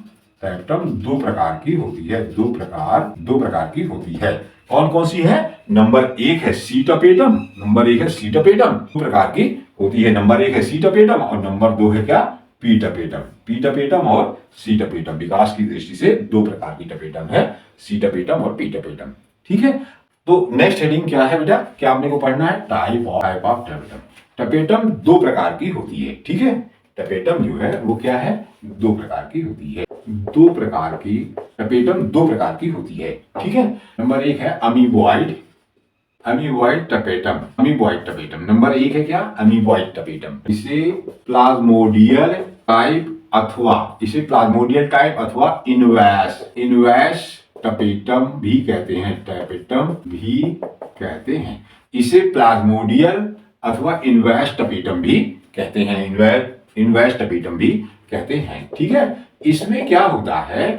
दो प्रकार की होती है, दो प्रकार की होती है। कौन कौन सी है, नंबर एक है सी टपेटम, दो प्रकार की होती है। नंबर एक है सी टपेटम और नंबर दो है क्या, पी टपेटम और सी टपेटम। विकास की दृष्टि से दो प्रकार की टपेटम है, सी टपेटम और पी टपेटम। ठीक है, तो नेक्स्ट हेडिंग क्या है बेटा, क्या आपने को पढ़ना है, टाइप ऑफ टपेटम। टपेटम दो प्रकार की होती है। ठीक है, टपेटम जो है वो क्या है, दो प्रकार की होती है, टपेटम दो प्रकार की होती है। ठीक है, नंबर एक है अमीबॉइड टपेटम, नंबर एक है क्या, अमीबॉइड टपेटम। इसे प्लाज्मोडियल टाइप अथवा इनवैश टपेटम भी कहते हैं, इसे प्लाज्मोडियल अथवा इनवैश टपेटम भी कहते हैं, ठीक है। इसमें क्या होता है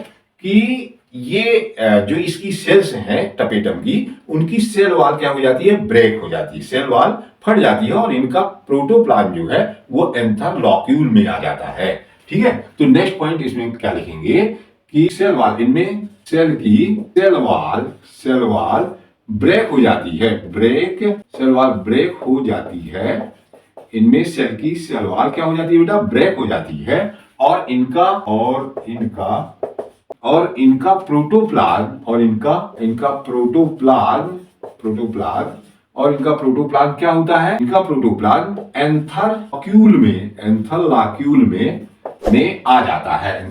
कि ये जो इसकी सेल्स हैं टपेटम की, उनकी सेल वॉल क्या हो जाती है, ब्रेक हो जाती है, सेल वॉल फट जाती है और इनका प्रोटोप्लाज्म जो है वो एंथरलॉक्यूल में आ जाता है। ठीक है, तो नेक्स्ट पॉइंट इसमें क्या लिखेंगे कि सेल वॉल, इनमें सेल वॉल ब्रेक हो जाती है, सेल वॉल ब्रेक हो जाती है, इनमें सेल की सेल वॉल क्या हो जाती है बेटा, ब्रेक हो जाती है और इनका प्रोटोप्लाज्म क्या होता है, इनका प्रोटोप्लाज्म एंथरलॉक्यूल में आ जाता है,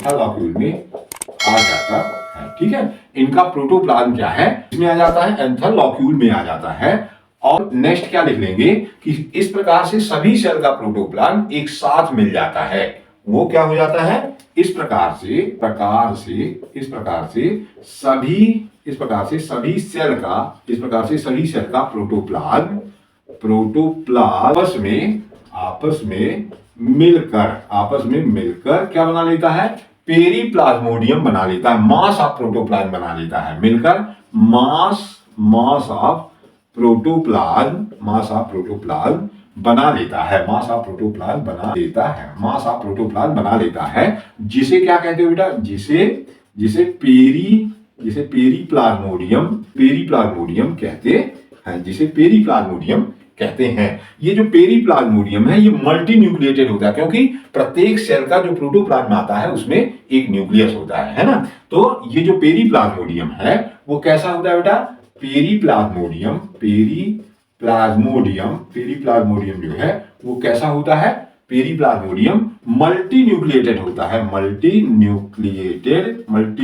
ठीक है। इनका प्रोटोप्लाज्म क्या है, इसमें आ जाता है, एंथरलॉक्यूल में आ जाता है। और नेक्स्ट क्या लिख लेंगे कि इस प्रकार से सभी सेल का प्रोटोप्लाज्म एक साथ मिल जाता है, वो क्या हो जाता है, इस प्रकार से सभी सेल का प्रोटोप्लाज्म प्रोटोप्लाज्म आपस में मिलकर क्या बना लेता है, पेरीप्लाज्मोडियम बना लेता है, मास ऑफ प्रोटोप्लाज्म बना लेता है, मिलकर मास ऑफ प्रोटोप्लाज्म बना लेता है, जिसे क्या कहते हो बेटा, जिसे पेरीप्लाज्मोडियम कहते हैं। ये जो पेरीप्लाज्मोडियम है ये मल्टी न्यूक्लिएटेड होता है, क्योंकि प्रत्येक सेल का जो प्रोटोप्लाज्म आता है उसमें एक न्यूक्लियस होता है ना। तो ये जो पेरीप्लाज्मोडियम है वो कैसा होता है बेटा, पेरीप्लाज्मोडियम जो है वो कैसा होता है, पेरीप्लाज्मोडियम मल्टी न्यूक्लिएटेड होता है, मल्टी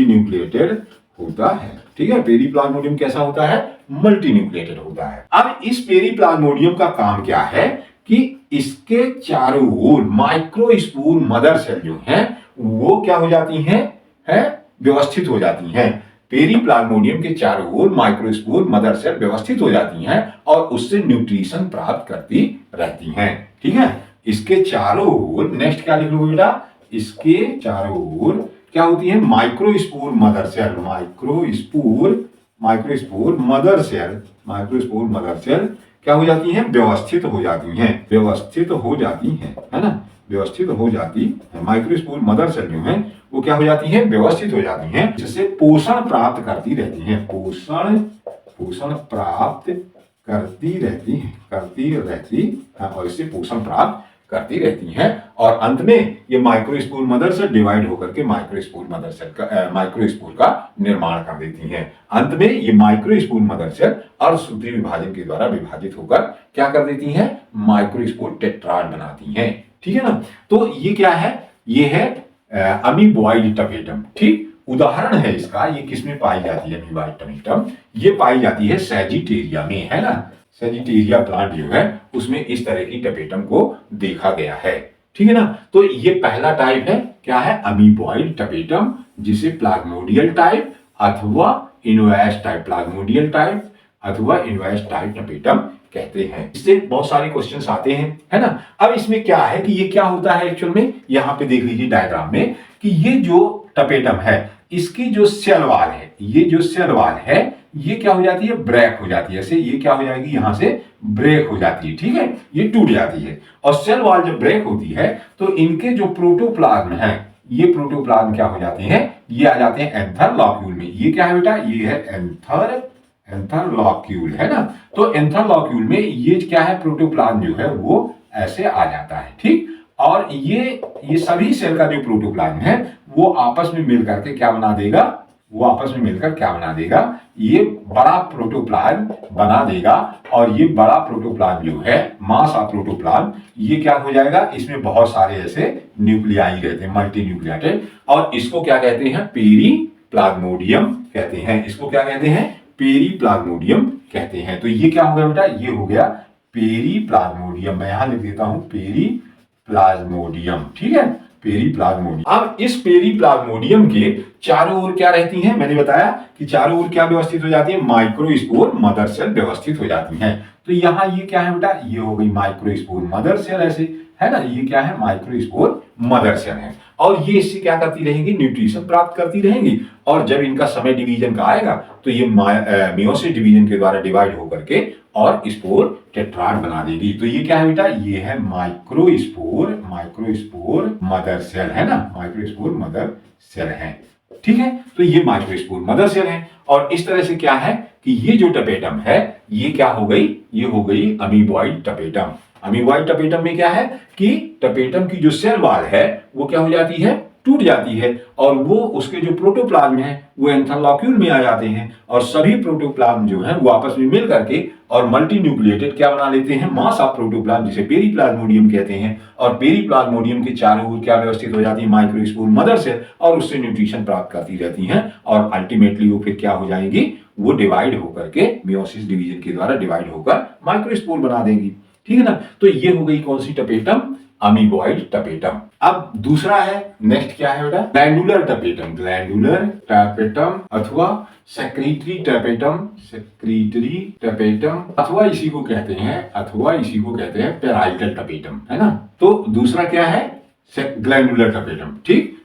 न्यूक्लिएटेड होता है। ठीक है, पेरीप्लाज्मोडियम कैसा होता है, मल्टी न्यूक्लिएटेड होता है। अब इस पेरीप्लाज्मोडियम का काम क्या है कि इसके चारों ओर माइक्रोस्पोर मदर सेल जो है वो क्या हो जाती हैं, व्यवस्थित हो जाती हैं। पेरीप्लाज्मोडियम के चारों ओर माइक्रोस्पोर मदर सेल व्यवस्थित हो जाती हैं और उससे न्यूट्रिशन प्राप्त करती रहती हैं। ठीक है, इसके चारों ओर नेक्स्ट क्या लिख लो बेटा, इसके चारों ओर क्या होती है, माइक्रोस्पोर मदर सेल क्या हो जाती हैं, व्यवस्थित हो जाती हैं, है ना, व्यवस्थित हो जाती है। माइक्रोस्पोर मदर सेल जो है वो क्या हो जाती है, व्यवस्थित हो जाती हैं, जिससे पोषण प्राप्त करती रहती हैं, पोषण प्राप्त करती रहती है और इससे पोषण प्राप्त करती रहती हैं। और अंत में ये माइक्रोस्पोर मदर सेल डिवाइड होकर के माइक्रोस्पोर का निर्माण कर देती हैं। अंत में ये माइक्रोस्पोर मदर सेल अर्धसूत्री विभाजन के द्वारा विभाजित होकर क्या कर देती हैं, माइक्रोस्पोर टेट्राड बनाती हैं। ठीक है ना। तो ये क्या है, ये है अमीबॉइड टपेटम। ठीक, उदाहरण है इसका, ये किसमें पाई जाती है अमीबॉइड टपेटम, ये पाई जाती है सैजिटेरिया में, है ना। सैजिटेरिया प्लांट जो है उसमें इस तरह की टपेटम को देखा गया है। ठीक है ना। तो ये पहला टाइप है, क्या है, अमीबॉइड टपेटम, जिसे प्लाज्मोडियल टाइप अथवा इन्वर्स टाइप टपेटम कहते हैं। इससे बहुत सारे क्वेश्चंस आते हैं, है ना। अब इसमें क्या है कि ये क्या होता है एक्चुअल में, यहाँ पे देख लीजिए डायग्राम में कि ये जो टपेटम है इसकी जो सेल वॉल है, ये क्या हो जाती है, ब्रेक हो जाती है। ऐसे ये क्या हो जाएगी, यहां से ब्रेक हो जाती है। ठीक है, ये टूट जाती है। और सेल वॉल जब ब्रेक होती है तो इनके जो प्रोटोप्लाज्म है, ये प्रोटोप्लाज्म क्या हो जाते हैं, ये आ जाते हैं एंथरलॉक्यूल में। ये क्या है बेटा, ये है एंथरलॉक्यूल, है ना। तो एंथरलॉक्यूल में ये क्या है, प्रोटोप्लाज्म जो है वो ऐसे आ जाता है। ठीक, और ये सभी सेल का जो प्रोटोप्लाज्म है वो आपस में मिलकर के क्या बना देगा, ये बड़ा प्रोटोप्लाज्म बना देगा। और ये बड़ा प्रोटोप्लाज्म जो है, मास ऑफ प्रोटोप्लाज्म, ये क्या हो जाएगा, इसमें बहुत सारे ऐसे न्यूक्लियाई रहते हैं, मल्टी न्यूक्लिएटेड, और इसको क्या कहते हैं, पेरीप्लाज्मोडियम कहते हैं। इसको क्या कहते हैं, पेरीप्लाज्मोडियम कहते हैं। तो ये क्या हो गया बेटा, ये हो गया पेरीप्लाज्मोडियम। मैं यहां लिख देता हूं पेरीप्लाज्मोडियम। ठीक है, पेरीप्लाज्मोडियम। अब इस पेरीप्लाज्मोडियम के चारों ओर क्या रहती हैं, मैंने बताया कि चारों ओर क्या व्यवस्थित हो जाती है, माइक्रोस्पोर मदर सेल व्यवस्थित हो जाती हैं। तो यहाँ ये क्या है बेटा, ये हो गई माइक्रोस्पोर मदर सेल, ऐसे, है ना। ये क्या है, माइक्रोस्पोर मदर सेल है। और ये इससे क्या करती रहेंगी, न्यूट्रिशन प्राप्त करती रहेंगी। और जब इनका समय डिवीजन का आएगा तो ये मियोसिस डिवीजन के द्वारा डिवाइड होकर के और स्पोर टेट्राड बना देगी। तो ये क्या है बेटा, ये है माइक्रोस्पोर मदर सेल, है ना, माइक्रोस्पोर मदर सेल है। ठीक है, तो ये माइक्रोस्पोर मदर सेल है। और इस तरह से क्या है कि ये जो टपेटम है ये क्या हो गई, ये हो गई अमीबॉइड टपेटम। अमीबॉइड टपेटम में क्या है कि टपेटम की जो सेल वॉल है वो क्या हो जाती है, टूट जाती है। और वो उसके जो प्रोटोप्लाज्म है वो एंथरलॉक्यूल में आ जाते हैं। और सभी प्रोटोप्लाज्म जो है वो आपस में मिल करके और मल्टी न्यूक्लिएटेड क्या बना लेते हैं, मास ऑफ प्रोटोप्लाज्म, जिसे पेरीप्लाज्मोडियम कहते हैं। और पेरीप्लाज्मोडियम के चारों ओर क्या व्यवस्थित हो जाती है, माइक्रोस्पोर मदर सेल, और उससे न्यूट्रिशन प्राप्त करती रहती हैं। और अल्टीमेटली वो फिर क्या हो जाएंगी, वो डिवाइड होकर के मियोसिस डिवीजन के द्वारा डिवाइड होकर माइक्रोस्पोर बना देंगी। ठीक है ना। तो ये हो गई कौन सी टपेटम, अमीबॉइड टपेटम। अब दूसरा है, नेक्स्ट क्या है बेटा, ग्लैंडुलर टपेटम। ग्लैंडुलर टपेटम अथवा सेक्रीटरी टपेटम, सेक्रीटरी टपेटम अथवा इसी को कहते हैं पेराइटल टपेटम, है ना। तो दूसरा क्या है, ग्लैंडुलर टपेटम, ठीक।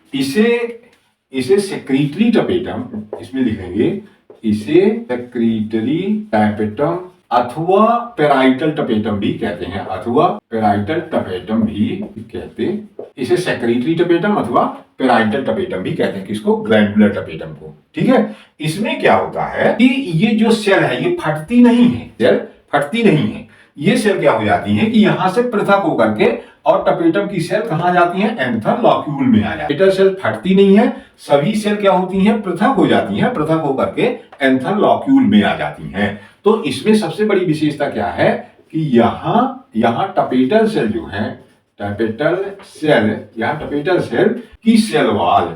इसे सेक्रीटरी टपेटम, इसमें लिखेंगे इसे सेक्रीटरी टपेटम अथवा पेराइटल टपेटम भी कहते हैं, अथवा पेराइटल टपेटम भी कहते, इसे सेक्रीटरी टपेटम अथवा पेराइटल टपेटम भी कहते हैं, किसको, ग्लैंडुलर टपेटम को, ठीक है। इसमें क्या होता है कि ये जो सेल है ये फटती नहीं है, सेल फटती नहीं है। ये सेल क्या हो जाती है कि यहां से पृथक होकर के, और टपेटम की सेल कहां जाती है, एंथर लॉक्यूल में आ जाती है। सेल फटती नहीं है, सभी सेल क्या होती हैं, पृथक हो जाती हैं, पृथक होकर के एंथर लॉक्यूल में आ जाती हैं। तो इसमें सबसे बड़ी विशेषता क्या है कि यहां टपेटल सेल जो है, टपेटल सेल, यहां टपेटल सेल की सेल वॉल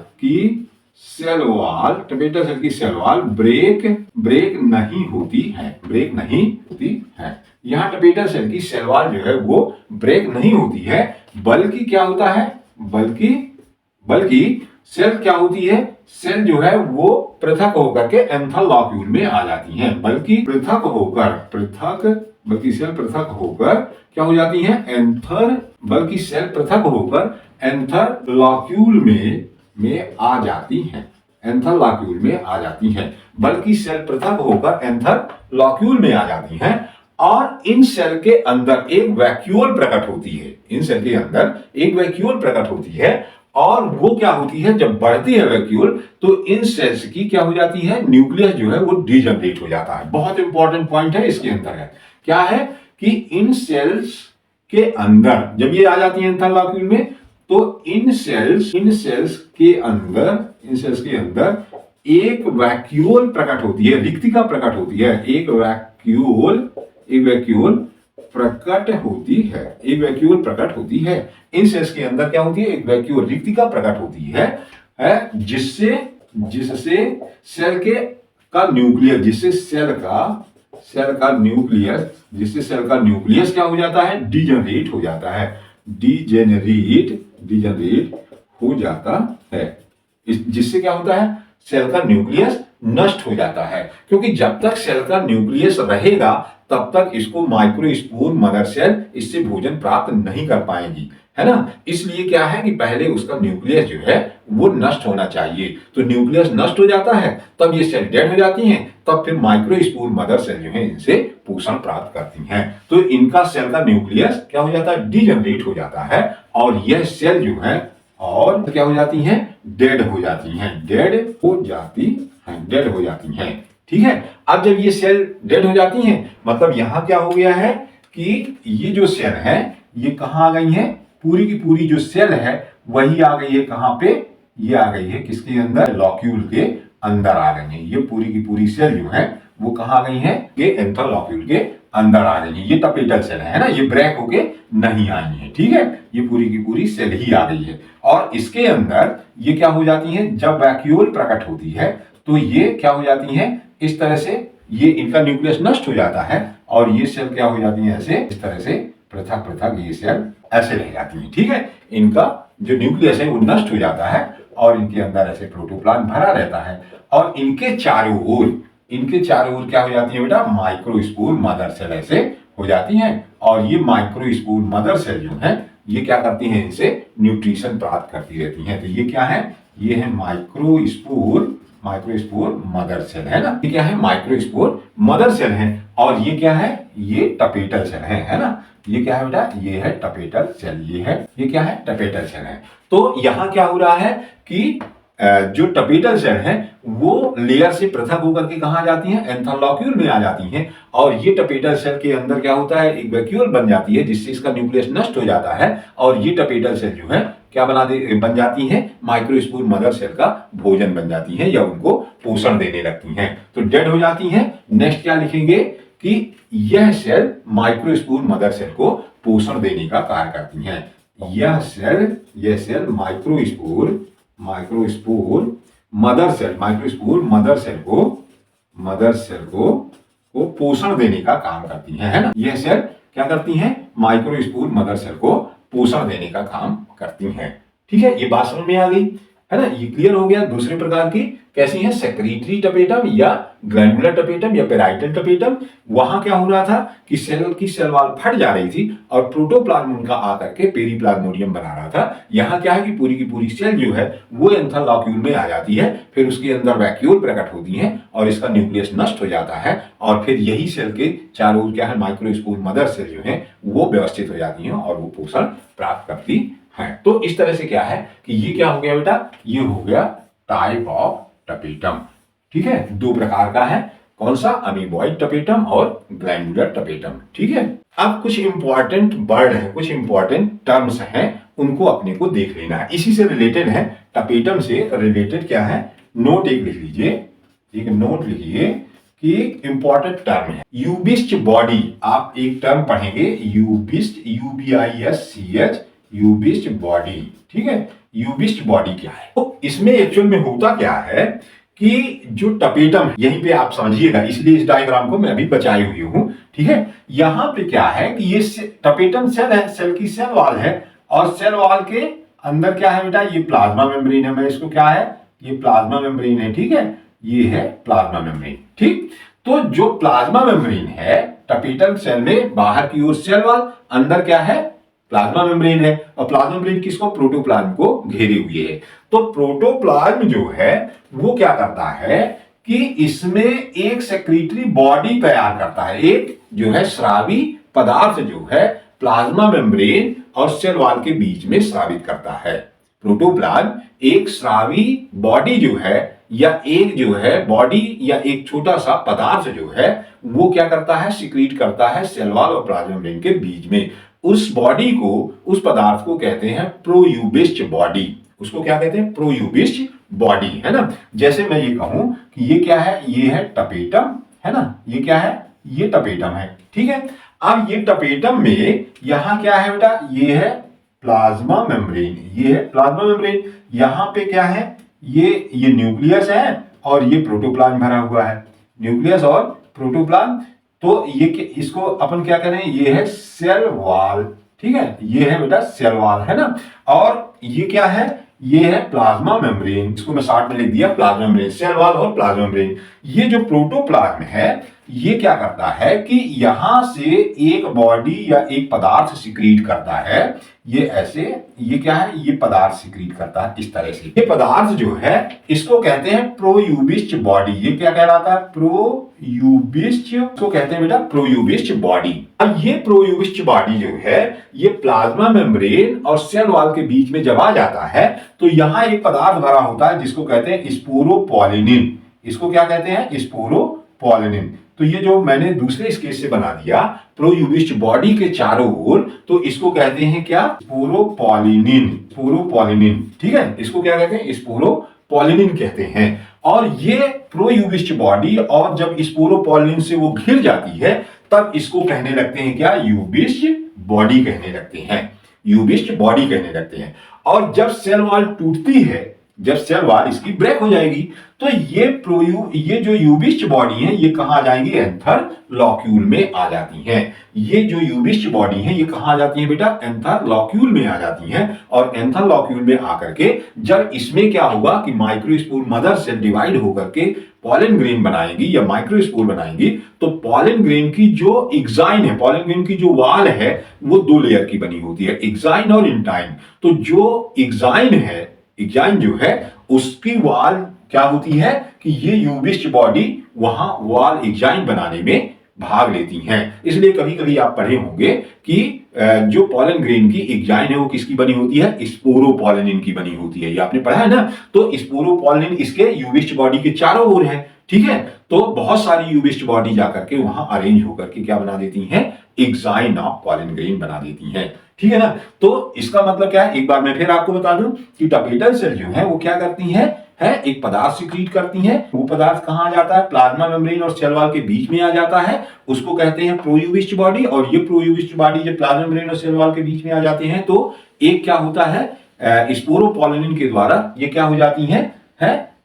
टपेटल सेल की सेल वॉल ब्रेक नहीं होती है, यहाँ टपेटल सेल की सेल वॉल जो है वो ब्रेक नहीं होती है, बल्कि क्या होता है, बल्कि सेल क्या होती है, सेल जो है वो पृथक होकर के एंथर लॉक्यूल में आ जाती हैं, बल्कि सेल पृथक होकर क्या हो जाती हैं, सेल पृथक होकर एंथर लॉक्यूल में आ जाती हैं, एंथर लॉक्यूल में आ जाती हैं, बल्कि सेल पृथक होकर एंथर लॉक्यूल में आ जाती हैं। और इन सेल के अंदर एक वैक्यूल प्रकट होती है, और वो क्या होती है, जब बढ़ती है वैक्यूल तो इन सेल्स की क्या हो जाती है, न्यूक्लियस जो है वो डिजनरेट हो जाता है। बहुत इंपॉर्टेंट पॉइंट है इसके अंदर है, क्या है कि इन सेल्स के अंदर जब ये आ जाती है एंथर लॉक्यूल में, तो इन सेल्स के अंदर एक वैक्यूल प्रकट होती है, रिक्तिका प्रकट होती है, एक वैक्यूल प्रकट होती है। इन सेल्स के अंदर क्या होती है, एक वैक्यूल रिक्तिका प्रकट होती है, जिससे सेल का न्यूक्लियस क्या हो जाता है, डिजेनरेट हो जाता है, जिससे क्या होता है, सेल का न्यूक्लियस नष्ट हो जाता है। क्योंकि जब तक सेल का न्यूक्लियस रहेगा तब तक इसको माइक्रोस्पोर मदर सेल इससे भोजन प्राप्त नहीं कर पाएगी, है ना। इसलिए क्या है कि पहले उसका न्यूक्लियस जो है वो नष्ट होना चाहिए। तो न्यूक्लियस नष्ट हो जाता है, तब ये सेल डेड हो जाती हैं, तब फिर माइक्रोस्पोर मदर सेल जो है इनसे पोषण प्राप्त करती हैं। तो इनका सेल का न्यूक्लियस क्या हो जाता है, डिजेनरेट हो जाता है, और यह सेल जो है और क्या हो जाती हैं, डेड हो जाती हैं, ठीक है। अब जब ये सेल डेड हो जाती हैं, मतलब यहां क्या हो गया है कि ये जो सेल है ये कहां आ गई है, पूरी की पूरी जो सेल है वही आ गई है कहां पे, ये आ गई है किसके अंदर, लॉक्यूल के अंदर आ गई है। ये पूरी की पूरी सेल जो है वो कहां आ गई है, ये एंथर लॉक्यूल के अंदर आ गई है। ये टपेटल सेल है ना, ये ब्रेक होके नहीं आई है, ठीक है। ये पूरी की पूरी सेल ही आ गई है, और इसके अंदर ये क्या हो जाती है, जब वैक्यूल प्रकट होती है तो ये क्या हो जाती है, इस तरह से ये इनका न्यूक्लियस नष्ट हो जाता है, और ये सेल क्या हो जाती है, ऐसे इस तरह से पृथक ये सेल ऐसे रह जाती है, ठीक है। इनका जो न्यूक्लियस है वो नष्ट हो जाता है, और इनके अंदर ऐसे प्रोटोप्लाज्म भरा रहता है, और इनके चारों ओर क्या हो जाती है बेटा, माइक्रोस्पोर मदर सेल ऐसे हो जाती हैं। और ये माइक्रोस्पोर मदर सेल जो है ये क्या करती हैं, इनसे न्यूट्रिशन प्राप्त करती रहती हैं। तो ये क्या है, ये है माइक्रोस्पोर मदर सेल, है ना। ये क्या है, माइक्रोस्पोर मदर सेल है, और ये क्या है, ये टपेटल सेल है ना। ये क्या है बेटा, ये है टपेटल सेल, ये क्या है, टपेटल सेल है। तो यहां क्या हो रहा है कि जो टपेटल सेल है वो लेयर से पृथक होकर के कहां जाती हैं, एंथर लॉक्यूल में आ जाती हैं, और ये टपेटल सेल के अंदर क्या होता है, एक वैक्यूल बन जाती है जिससे इसका न्यूक्लियस नष्ट हो जाता है, और ये टपेटल सेल जो है क्या बन जाती हैं, माइक्रोस्पोर मदर सेल का भोजन बन जाती हैं, या उनको पोषण देने लगती हैं, तो डेड हो जाती हैं। नेक्स्ट क्या लिखेंगे कि यह सेल माइक्रोस्पोर मदर सेल को पोषण देने का कार्य करती हैं। यह सेल माइक्रोस्पोर मदर सेल को पोषण देने का काम करती हैं, है ना। यह सेल क्या करती हैं, माइक्रोस्पूल मदर सेल को पोषण देने का काम करती हैं। ठीक है, ये बात समझ में आ गई है ना, ये क्लियर हो गया। दूसरे प्रकार की कैसी है, सेक्रीटरी टपेटम या ग्लैंडुलर टपेटम या पेराइटल टपेटम। वहां क्या हो रहा था कि सेल की सेल वॉल फट जा रही थी और प्रोटोप्लाज्म उनका आकर के पेरीप्लाज्मोडियम बना रहा था। यहाँ क्या है कि पूरी की पूरी सेल जो है वो एंथर लॉक्यूल में आ जाती है, फिर उसके अंदर वैक्यूल प्रकट होती है और इसका न्यूक्लियस नष्ट हो जाता है और फिर यही सेल के चारों ओर क्या है, माइक्रोस्पूल मदर सेल जो है वो व्यवस्थित हो जाती है और वो पोषण प्राप्त करती है। तो इस तरह से क्या है कि ये क्या हो गया बेटा, ये हो गया टाइप ऑफ टपेटम। ठीक है, दो प्रकार का है, कौन सा, अमीबॉइड टपेटम और ग्लैंडुलर टपेटम। ठीक है, अब कुछ इंपॉर्टेंट वर्ड है, कुछ इंपॉर्टेंट टर्म्स हैं, उनको अपने को देख लेना है। इसी से रिलेटेड है, टपेटम से रिलेटेड क्या है, नोट एक लिख लीजिए, एक नोट लिखिए कि इंपॉर्टेंट टर्म है यूबिस्ट बॉडी। आप एक टर्म पढ़ेंगे यूबिस्ट, UBISCH, यूबिस्ट बॉडी। ठीक है, यूबिस्ट बॉडी क्या है, तो इसमें एक्चुअल में होता क्या है कि जो टपेटम है, यहीं पे आप समझिएगा, इसलिए इस डायग्राम को मैं अभी बचाई हुई हूं। ठीक है, यहां पे क्या है कि ये टपेटम सेल है, सेल की सेल वॉल है और सेल वॉल के अंदर क्या है बेटा, ये प्लाज्मा मेम्ब्रेन है। मैं इसको क्या है, ये प्लाज्मा मेम्ब्रेन है। ठीक है, ये है प्लाज्मा मेम्ब्रेन। ठीक, तो जो प्लाज्मा मेम्ब्रेन है टपेटम सेल में, बाहर की ओर सेल वॉल, अंदर क्या है, प्लाज्मा मेम्ब्रेन है और प्लाज्मा मेम्ब्रेन किसको, प्रोटोप्लाज्म को घेरे हुए है। तो प्रोटोप्लाज्म जो है वो क्या करता है कि इसमें एक सेक्रेटरी बॉडी तैयार करता है, एक जो है स्रावी पदार्थ जो है प्लाज्मा मेम्ब्रेन और सेल वॉल के बीच में स्रावित करता है। प्रोटोप्लाज्म एक स्रावी बॉडी जो है, या एक जो है बॉडी या एक छोटा सा पदार्थ जो है वो क्या करता है, सिक्रीट करता है सेल वॉल और प्लाज्मा मेम्ब्रेन के बीच में। उस बॉडी को, उस पदार्थ को कहते हैं प्रोयूबिस्ट बॉडी। उसको क्या कहते हैं, प्रोयूबिस्ट बॉडी, है ना। जैसे मैं ये कहूं कि ये क्या है, ये है टपेटम, है ना, ये क्या है, ये टपेटम है। ठीक है, अब ये टपेटम में यहां क्या है बेटा, ये है प्लाज्मा मेम्ब्रेन, ये है प्लाज्मा मेम्ब्रेन। यहां पे क्या है, ये न्यूक्लियस है और ये प्रोटोप्लाज्म भरा हुआ है, न्यूक्लियस और प्रोटोप्लाज्म। तो ये इसको अपन क्या करें, ये है सेल वॉल। ठीक है, ये है बेटा सेल वॉल, है ना। और ये क्या है, ये है प्लाज्मा मेम्ब्रेन, इसको मैं शॉर्ट में लिख दिया प्लाज्मा मेम्ब्रेन, सेल वॉल और प्लाज्मा मेम्ब्रेन। ये जो प्रोटोप्लाज्म है ये क्या करता है कि यहां से एक बॉडी या एक पदार्थ सिक्रीट करता है, ये ऐसे, ये क्या है, ये पदार्थ सिक्रीट करता है इस तरह से। ये पदार्थ जो है इसको कहते हैं प्रोयूबिस्ट बॉडी। ये क्या कहलाता है, प्रोयूबिस्ट, इसको कहते हैं बेटा प्रोयूबिस्ट बॉडी। अब ये प्रोयूबिस्ट बॉडी जो है ये प्लाज्मा मेम्ब्रेन और सेल वॉल के बीच में जब आ जाता है तो यहां एक पदार्थ भरा होता है जिसको कहते हैं स्पोरोपोलिनिन। इसको क्या कहते हैं, स्पोरोपोलिनिन। तो ये जो मैंने दूसरे स्केच से बना दिया प्रोयूबिस्ट बॉडी के चारों ओर, तो इसको कहते हैं क्या, स्पोरोपोलिनिन, स्पोरोपोलिनिन। ठीक है, इसको क्या कहते हैं, स्पोरोपोलिनिन कहते हैं। और ये प्रोयूबिस्ट बॉडी, और जब स्पोरोपोलिनिन से वो घिर जाती है तब इसको कहने लगते हैं क्या, यूबिस्ट बॉडी कहने लगते हैं, यूबिस्ट बॉडी कहने लगते हैं। और जब सेल वॉल टूटती है, जब सेल वॉल इसकी ब्रेक हो जाएगी तो ये जो यूबिस्ट बॉडी है ये कहां आ जाएंगी, एंथर लॉक्यूल में आ जाती हैं। ये जो यूबिस्ट बॉडी है ये कहां आ जाती है बेटा, एंथर लॉक्यूल में आ जाती हैं। और एंथर लॉक्यूल में आकर के जब इसमें क्या होगा कि माइक्रोस्पूल मदर सेल डिवाइड होकर के पॉलन ग्रेन बनाएगी या माइक्रोस्पूल बनाएंगी, तो पॉलन ग्रेन की जो एग्जाइन है, पॉलन ग्रेन की जो वाल है वो दो लेयर की बनी होती है, एग्जाइन और इंटाइन। तो जो एग्जाइन है, एग्जाइन जो है उसकी वाल क्या होती है कि ये यूबिस्ट बॉडी वहां वाल एग्जाइन बनाने में भाग लेती हैं। इसलिए कभी कभी आप पढ़े होंगे कि जो पॉलन ग्रेन की एग्जाइन है वो किसकी बनी होती है, स्पोरोपोलिनिन की बनी होती है। ये आपने पढ़ा है ना। तो स्पोरोपोलिनिन इसके यूबिस्ट बॉडी के चारों ओर है। ठीक है, तो बहुत सारी यूबिस्ट बॉडी जाकर के वहां अरेंज होकर के क्या बना देती हैं, एग्जाइन ऑफ पॉलन ग्रेन बना देती हैं। ठीक है ना। तो इसका मतलब क्या है, एक बार मैं फिर आपको बता दूं कि टपेटल सेल जो है वो क्या करती हैं, एक पदार्थ सिक्रीट करती हैं। वो पदार्थ कहां आ जाता है, प्लाज्मा मेम्ब्रेन और सेल वॉल के बीच में आ जाता है, उसको कहते हैं प्रोयूबिस्ट बॉडी। और ये प्रोयूबिस्ट बॉडी जब प्लाज्मा मेम्ब्रेन और सेल वॉल के बीच में आ जाते हैं तो एक क्या होता है, स्पोरोपोलिनिन के द्वारा ये क्या हो जाती हैं,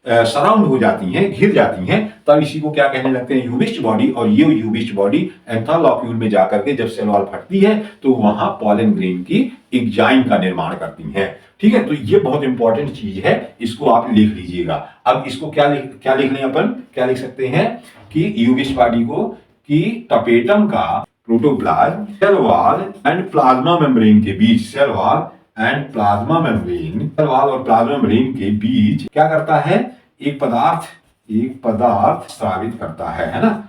सराउंड हो जाती हैं, घिर जाती हैं, तब इसी को क्या कहने लगते हैं, यूबिस्ट बॉडी। और ये यूबिस्ट बॉडी एंथर लॉक्यूल में जाकर के जब सेल वॉल फटती है तो वहां पॉलन ग्रेन की एंजाइम का निर्माण करती हैं। ठीक है, तो ये बहुत इंपॉर्टेंट चीज है, इसको आप लिख लीजिएगा। अब इसको क्या लिख लें अपन, क्या लिख सकते हैं कि यूबिस्ट बॉडी को कि टपेटम का protoplasm cell wall and plasma membrane के बीच, cell wall and plasma membrane, cell wall और प्लाज्मा मेम्ब्रेन के बीच क्या करता है, एक पदार्थ स्रावित करता है ना,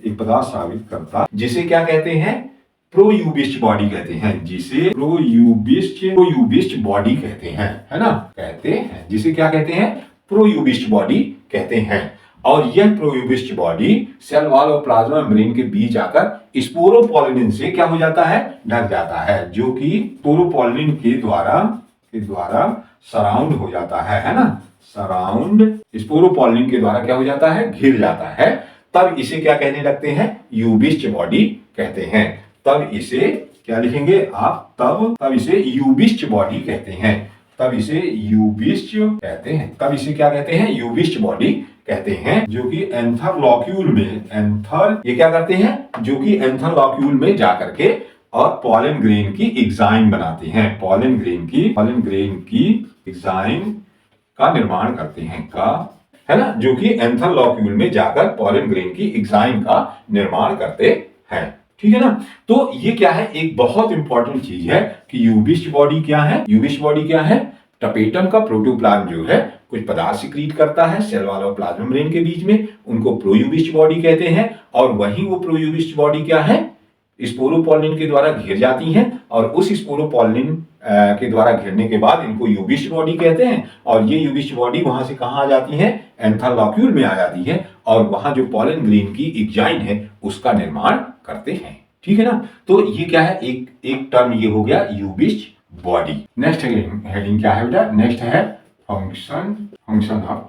एक पदार्थ स्रावित करता, जिसे क्या कहते हैं, प्रोयूबिस्ट बॉडी कहते हैं, जिसे प्रोयूबिस्ट बॉडी कहते हैं, है ना, कहते हैं, जिसे क्या कहते हैं, प्रोयूबिस्ट बॉडी कहते हैं। और यह प्रोयूबिस्ट बॉडी सेल वॉल और प्लाज्मा मेम्ब्रेन के बीच आकर स्पोरोपोलिन से क्या हो जाता है, ढक जाता है, जो कि स्पोरोपोलिन के द्वारा सराउंड हो जाता है ना, सराउंड स्पोरोपोलिन के द्वारा क्या हो जाता है, घिर जाता है। तब इसे क्या कहने लगते हैं, यूबिस्ट बॉडी कहते हैं। तब इसे क्या लिखेंगे आप, तब इसे यूबिस्ट बॉडी कहते हैं, तब इसे यूबिस्ट कहते हैं, तब इसे क्या कहते हैं, यूबिस्ट बॉडी कहते हैं, जो कि एंथर लॉक्यूल में, ये क्या करते हैं, जो कि एंथर लॉक्यूल में जाकर के और पॉलन ग्रेन की एंजाइम बनाते हैं, पॉलन ग्रेन की एंजाइम का निर्माण करते हैं, है ना, जो कि एंथर लॉक्यूल में जाकर पॉलन ग्रेन की एंजाइम का निर्माण करते हैं। ठीक है ना, तो ये क्या है, एक बहुत इंपॉर्टेंट चीज है कि यूबिस्ट बॉडी क्या है, यूबिस्ट बॉडी क्या है, टपेटम का प्रोटोप्लाज्म जो है कुछ पदार्थ सिक्रीट करता है सेल वॉल और प्लाज्मा मेम्ब्रेन के बीच में, उनको प्रोयूबिस्ट बॉडी कहते हैं। और वहीं वो प्रोयूबिस्ट बॉडी क्या है, स्पोरोपोलिन के द्वारा घिर जाती हैं, और उस स्पोरोपोलिन के द्वारा घिरने के बाद इनको यूबिस्ट बॉडी कहते हैं। और ये यूबिस्ट बॉडी वहां से कहां आ जाती है, एंथर लॉक्यूल में आ जाती है, और वहां जो पॉलन ग्रेन की एंजाइम है उसका निर्माण करते हैं। ठीक है ना, तो ये क्या है, एक टर्म ये हो गया यूबिस्ट बॉडी। नेक्स्ट हेडिंग क्या है बेटा, नेक्स्ट है फंक्शन ऑफ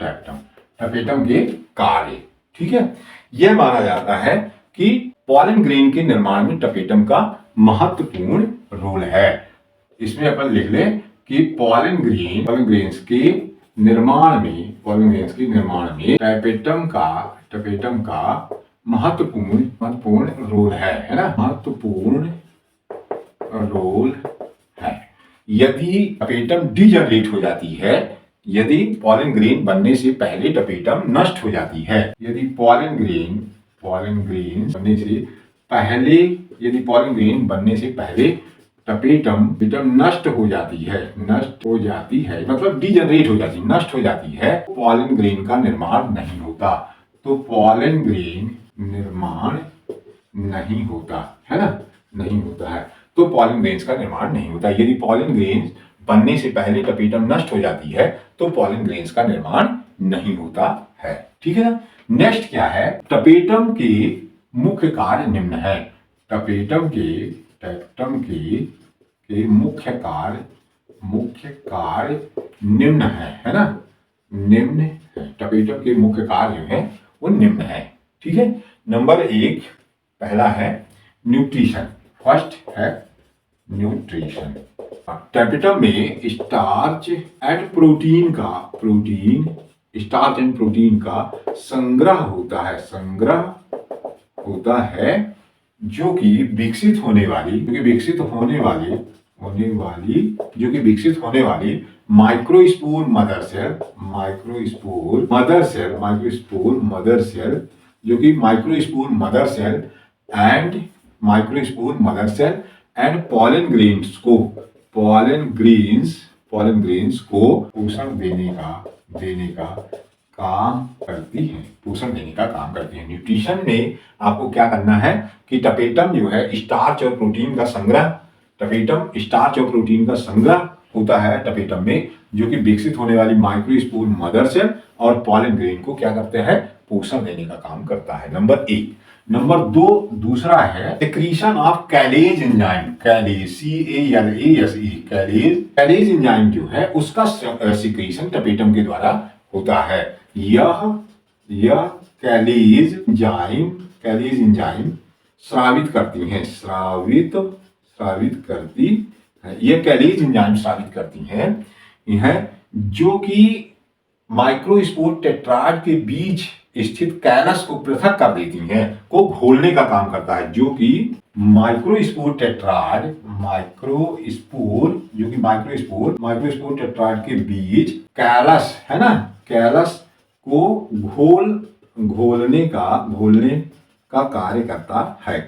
टपेटम के कार्य। ठीक है, यह माना जाता है कि पॉलन ग्रेन के निर्माण में टपेटम का महत्वपूर्ण रोल है। इसमें अपन लिख लें कि पॉलन ग्रेन्स के निर्माण में टपेटम का महत्वपूर्ण रोल है ना, महत्वपूर्ण रोल है। यदि टपेटम डिजनरेट हो जाती है, यदि पॉलन ग्रेन बनने से पहले टपेटम नष्ट हो जाती है, यदि पॉलन ग्रेन बनने से पहले टपेटम नष्ट हो जाती है, मतलब डिजनरेट हो जाती है, नष्ट हो जाती है, पॉलन ग्रेन का निर्माण नहीं होता, तो पॉलन ग्रेन निर्माण नहीं होता है ना, नहीं होता है, तो पॉलन ग्रेन्स का निर्माण नहीं होता। यदि पॉलन ग्रेन्स बनने से पहले टपेटम नष्ट हो जाती है तो पॉलन ग्रेन्स का निर्माण नहीं होता है। ठीक है ना, नेक्स्ट क्या है, टपेटम के मुख्य कार्य निम्न है, टपेटम के मुख्य कार्य निम्न है ना, निम्न है, टपेटम के मुख्य कार्य जो है वो निम्न है। ठीक है, नंबर 1 पहला है न्यूट्रिशन, फर्स्ट है न्यूट्रिशन। टपेटम में स्टार्च एंड प्रोटीन का संग्रह होता है, जो कि विकसित होने वाली माइक्रोस्पोर मदर सेल, जो कि microspore mother cell and pollen grains को पोषण देने का काम करती है, न्यूट्रिशन में आपको क्या करना है कि टपेटम जो है स्टार्च और प्रोटीन का संग्रह होता है टपेटम में, जो कि विकसित होने वाली माइक्रोस्पोर मदर सेल और पॉलन ग्रेन को क्या करते हैं, पोषण देने का काम करता है। नंबर 1। नंबर 2 दूसरा है सिक्रीशन ऑफ कैलेज एंजाइम, कैलेज एंजाइम जो है उसका सिक्रीशन टपेटम के द्वारा होता है। यह कैलेज एंजाइम स्रावित करती हैं, यह कैलेज एंजाइम स्रावित करती हैं, जो कि माइक्रोस्पोर टेट्राड के बीच स्थित कैलस को पृथक कर देती हैं, को घोलने का काम करता है, जो कि माइक्रोस्पोर टेट्राड के बीच कैलस है ना, कैलस को घोलने का कार्य करता है,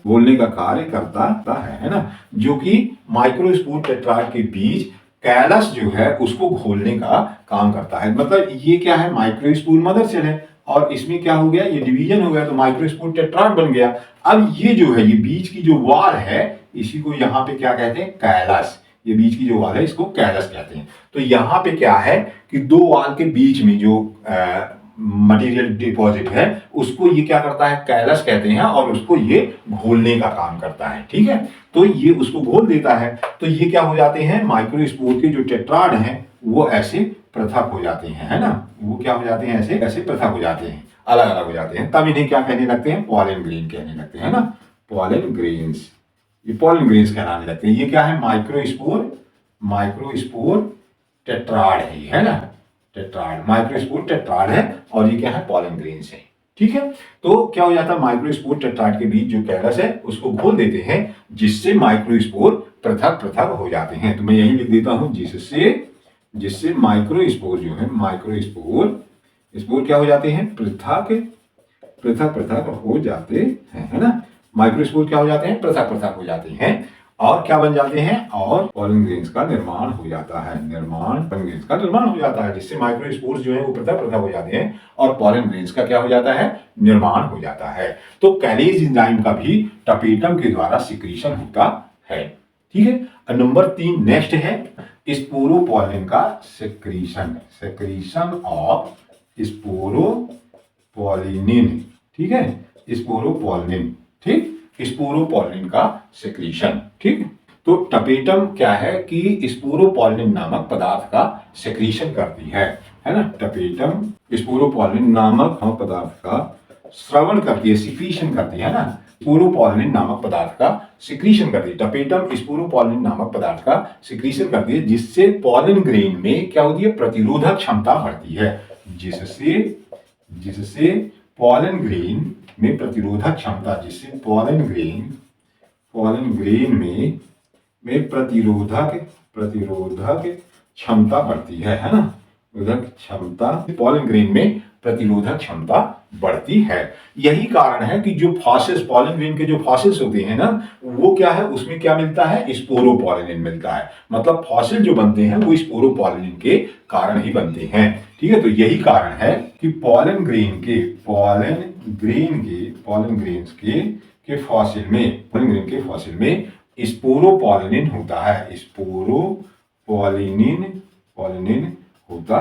घोलने का कार्य करता है ना, जो कि माइक्रोस्पोर टेट्राड के बीच कैलस जो है उसको घोलने का काम करता है। मतलब ये क्या है, माइक्रोस्पोर मदर सेल है और इसमें क्या हो गया, ये डिवीजन हो गया तो माइक्रोस्पोर टेट्राड बन गया। अब ये जो है, ये बीच की जो वॉल है इसी को यहाँ पे क्या कहते हैं, कैलस। ये बीच की जो वॉल है इसको कैलस कहते हैं। तो यहाँ पे क्या है कि दो वॉल के बीच में जो मटेरियल डिपॉजिट है उसको ये क्या करता है, कैलस कहते हैं, और उसको ये घोलने का काम करता है। ठीक है, तो ये उसको घोल देता है। तो ये क्या हो जाते हैं, माइक्रोस्पोर के जो टेट्राड हैं वो ऐसे पृथक हो जाते हैं, है ना, वो क्या हो जाते हैं, ऐसे पृथक हो जाते हैं, अलग अलग हो जाते हैं। तब इन्हें क्या कहने लगते हैं, पॉलन ग्रेन कहने लगते हैं ना, पॉलन ग्रेन्स, ये पॉलन ग्रेन्स कहलाने लगते हैं। ये क्या है, माइक्रोस्पोर टेट्राड है ना, टेट्राड, माइक्रोस्पोर टेट्राड है, और ये क्या है, पॉलन ग्रेन्स है। ठीक है, तो क्या हो जाता है, माइक्रोस्पोर टेट्राड के बीच जो कैलस है उसको घोल देते हैं, जिससे माइक्रोस्पोर पृथक पृथक हो जाते हैं। तो मैं यही लिख देता हूं, जिससे माइक्रोस्पोर जो है, स्पोर क्या हो जाते हैं, पृथक हो जाते हैं, है ना, माइक्रोस्पोर क्या हो जाते हैं, पृथक हो जाते हैं, और क्या बन जाते हैं, और पॉलन ग्रेन्स का निर्माण हो जाता है, जिससे माइक्रोस्पोर्स जो है वो पृथक हो जाते हैं और पॉलन ग्रेन्स का क्या हो जाता है, निर्माण हो जाता है। तो कैलेज एंजाइम का भी टपेटम के द्वारा सिक्रीशन होता है। ठीक है, नंबर 3 नेक्स्ट है स्पोरोपोलिन का सेक्रीशन ऑफ स्पोरोपोलिनिन। ठीक है, स्पोरोपोलिन, ठीक, स्पोरोपोलिन का सेक्रीशन। ठीक, तो टपेटम क्या है कि स्पोरोपोलिन नामक पदार्थ का सेक्रीशन करती है ना, टपेटम स्पोरोपोलिन नामक पदार्थ का श्रवण करती है, सिक्रीशन करती है ना, स्पोरोपोलिन नामक पदार्थ का सिक्रीशन करती है, टपेटम स्पोरोपोलिन नामक पदार्थ का सिक्रीशन करती है, जिससे पॉलन ग्रेन में क्या होती है, प्रतिरोधक क्षमता बढ़ती है, जिससे पॉलन ग्रेन में प्रतिरोधक क्षमता, जिससे पॉलन ग्रेन में प्रतिरोधक क्षमता बढ़ती है ना, पॉलन ग्रेन में प्रतिरोधक क्षमता बढ़ती है। यही कारण है कि जो फॉसिल्स, पॉलन ग्रेन के जो फॉसिल्स होते हैं ना, वो क्या है, उसमें क्या मिलता है, स्पोरोपोलिन मिलता है। मतलब फॉसिल जो बनते हैं वो स्पोरोपोलिन के कारण ही बनते हैं। ठीक है, तो यही कारण है कि पॉलन ग्रेन के फॉसिल में स्पोरोपोलिन होता है, स्पोरोपोलिन होता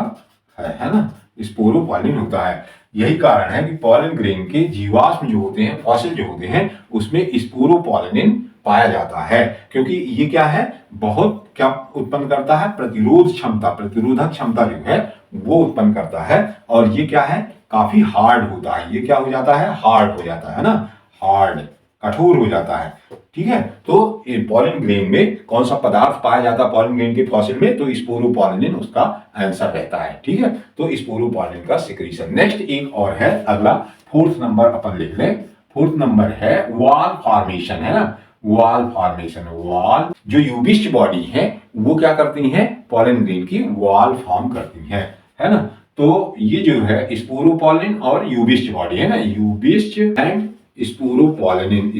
है ना, स्पोरोपोलिन होता है। यही कारण है कि पॉलन ग्रेन के जीवाश्म जो होते हैं, फॉसिल जो होते हैं, उसमें स्पोरोपोलिन पाया जाता है, क्योंकि ये क्या है, बहुत क्या उत्पन्न करता है, प्रतिरोधक क्षमता जो है वो उत्पन्न करता है, और ये क्या है, काफी हार्ड होता है। ये क्या हो जाता है, हार्ड हो जाता है ना, हार्ड, कठोर हो जाता है। ठीक है, तो पॉलन ग्रेन में कौन सा पदार्थ पाया जाता है, पॉलन ग्रेन के फॉसिल में, तो स्पोरोपोलिन उसका आंसर रहता है। ठीक है, तो स्पोरोपोलिन का सिक्रीशन। नेक्स्ट एक और है, अगला 4th नंबर अपन लिख लें। 4th नंबर है वॉल फॉर्मेशन, है ना, वॉल फॉर्मेशन। वॉल जो यूबिस्ट बॉडी है वो क्या करती है, पॉलन ग्रेन की वॉल फॉर्म करती है ना। तो ये जो है स्पोरोपोलिन और यूबिस्ट बॉडी है ना, यूबिस्ट एंड स्पोरोपोलिन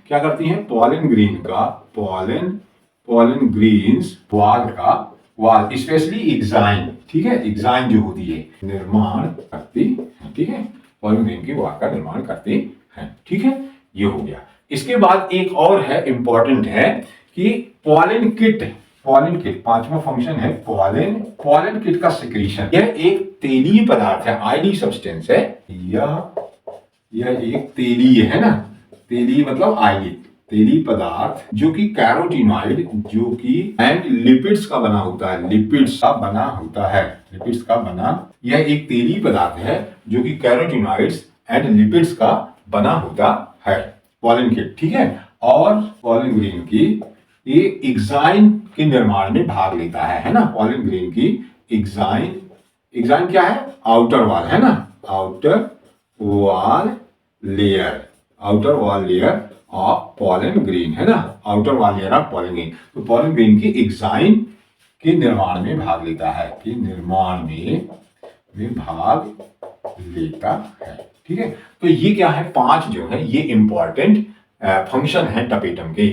क्या करती हैं, pollen grains wall specially exine, ठीक है, एग्जाइन जो होती है निर्माण करती है। ठीक है, पॉलन ग्रेन की वॉल का निर्माण करती है। ठीक है, ये हो गया। इसके बाद एक और है, इंपॉर्टेंट है कि पॉलन किट, 5वां फंक्शन है पॉलन किट का सिक्रीशन। यह एक तेलीय पदार्थ है, आयली सब्सटेंस है, यह एक तेलीय है ना, तेलीय मतलब आयली, तेलीय पदार्थ जो कि कैरोटीनॉइड एंड लिपिड्स का बना होता है, यह एक तेलीय पदार्थ है जो कि कैरोटीनॉइड्स एंड लिपिड्स का बना होता है, पॉलन किट। ठीक है, और पॉलन ग्रेन की ये एग्जाइन के निर्माण में भाग लेता है ना। पॉलन ग्रेन की एग्जाइन क्या है? आउटर वॉल, है ना, outer wall layer of pollen grain, है ना, outer wall layer of pollen grain. तो पॉलन ग्रेन की एग्जाइन के निर्माण में भाग लेता है, कि निर्माण में भाग लेता है। ठीक है, तो ये क्या है, 5 जो है ये इंपॉर्टेंट फंक्शन है टपेटम के।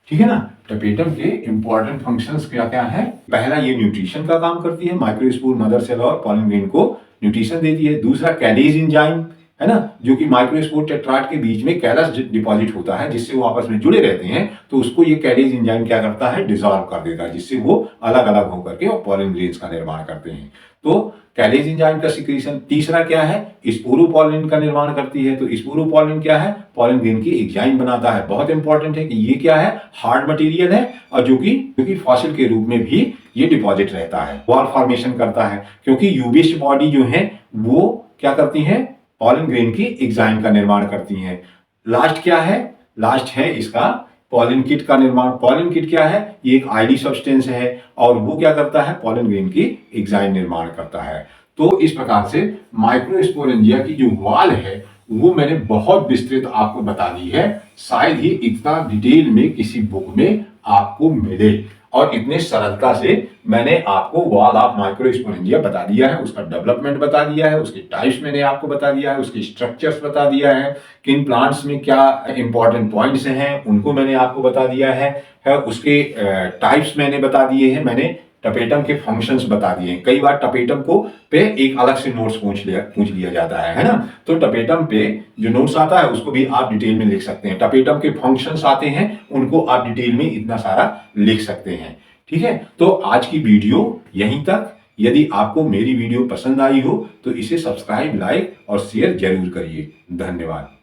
ठीक है ना, टपेटम के इंपॉर्टेंट फंक्शंस क्या क्या है? पहला, ये न्यूट्रिशन का काम करती है, माइक्रोस्पोर मदर सेल और पॉलन ग्रेन को न्यूट्रिशन देती है। दूसरा, कैलेज एंजाइम, है ना, जो कि माइक्रोस्पोर टेट्राड के बीच में कैलस डिपॉजिट होता है, जिससे वो आपस में जुड़े रहते हैं, तो उसको ये कैलेज एंजाइम क्या करता है? डिसॉल्व कर देता है, जिससे वो अलग अलग होकर के और पॉलन ग्रेन्स का निर्माण करते हैं। तो कैलेज एंजाइम का सिक्रीशन। तीसरा क्या है? स्पोरोपोलिन का निर्माण करती है। तो स्पोरोपोलिन क्या है? पॉलन ग्रेन की एंजाइम बनाता है। बहुत इंपॉर्टेंट है कि ये क्या है? हार्ड मटेरियल है, और जो कि फॉसिल के रूप में भी ये डिपॉजिट रहता है, वॉल फॉर्मेशन करता है, क्योंकि यूबेस्ट बॉडी जो है वो क्या करती है? पॉलन ग्रेन की एंजाइम का निर्माण करती हैं। लास्ट क्या है? लास्ट है इसका पॉलन किट का निर्माण। पॉलन किट क्या है? ये एक आईडी सब्सटेंस है, और वो क्या करता है? पॉलन ग्रेन की एंजाइम निर्माण करता है। तो इस प्रकार से माइक्रोस्पोरेंजिया की जो वॉल है वो मैंने बहुत विस्तृत आपको बता दी है। शायद ही इतना डिटेल में किसी बुक में आपको मिले, और इतने सरलता से मैंने आपको वॉल ऑफ माइक्रोस्पोरेंजिया बता दिया है, उसका डेवलपमेंट बता दिया है, उसके टाइप्स मैंने आपको बता दिया है, उसके स्ट्रक्चर्स बता दिया है, किन प्लांट्स में क्या इंपॉर्टेंट पॉइंट्स हैं उनको मैंने आपको बता दिया है, उसके टाइप्स मैंने बता दिए हैं, मैंने टपेटम के फंक्शंस बता दिए हैं। कई बार टपेटम को पे एक अलग से नोट्स पूछ लिया जाता है ना, तो टपेटम पे जो नोट्स आता है उसको भी आप डिटेल में लिख सकते हैं। टपेटम के फंक्शंस आते हैं, उनको आप डिटेल में इतना सारा लिख सकते हैं। ठीक है, तो आज की वीडियो यहीं तक। यदि आपको मेरी वीडियो पसंद आई हो तो इसे सब्सक्राइब, लाइक और शेयर जरूर करिए। धन्यवाद।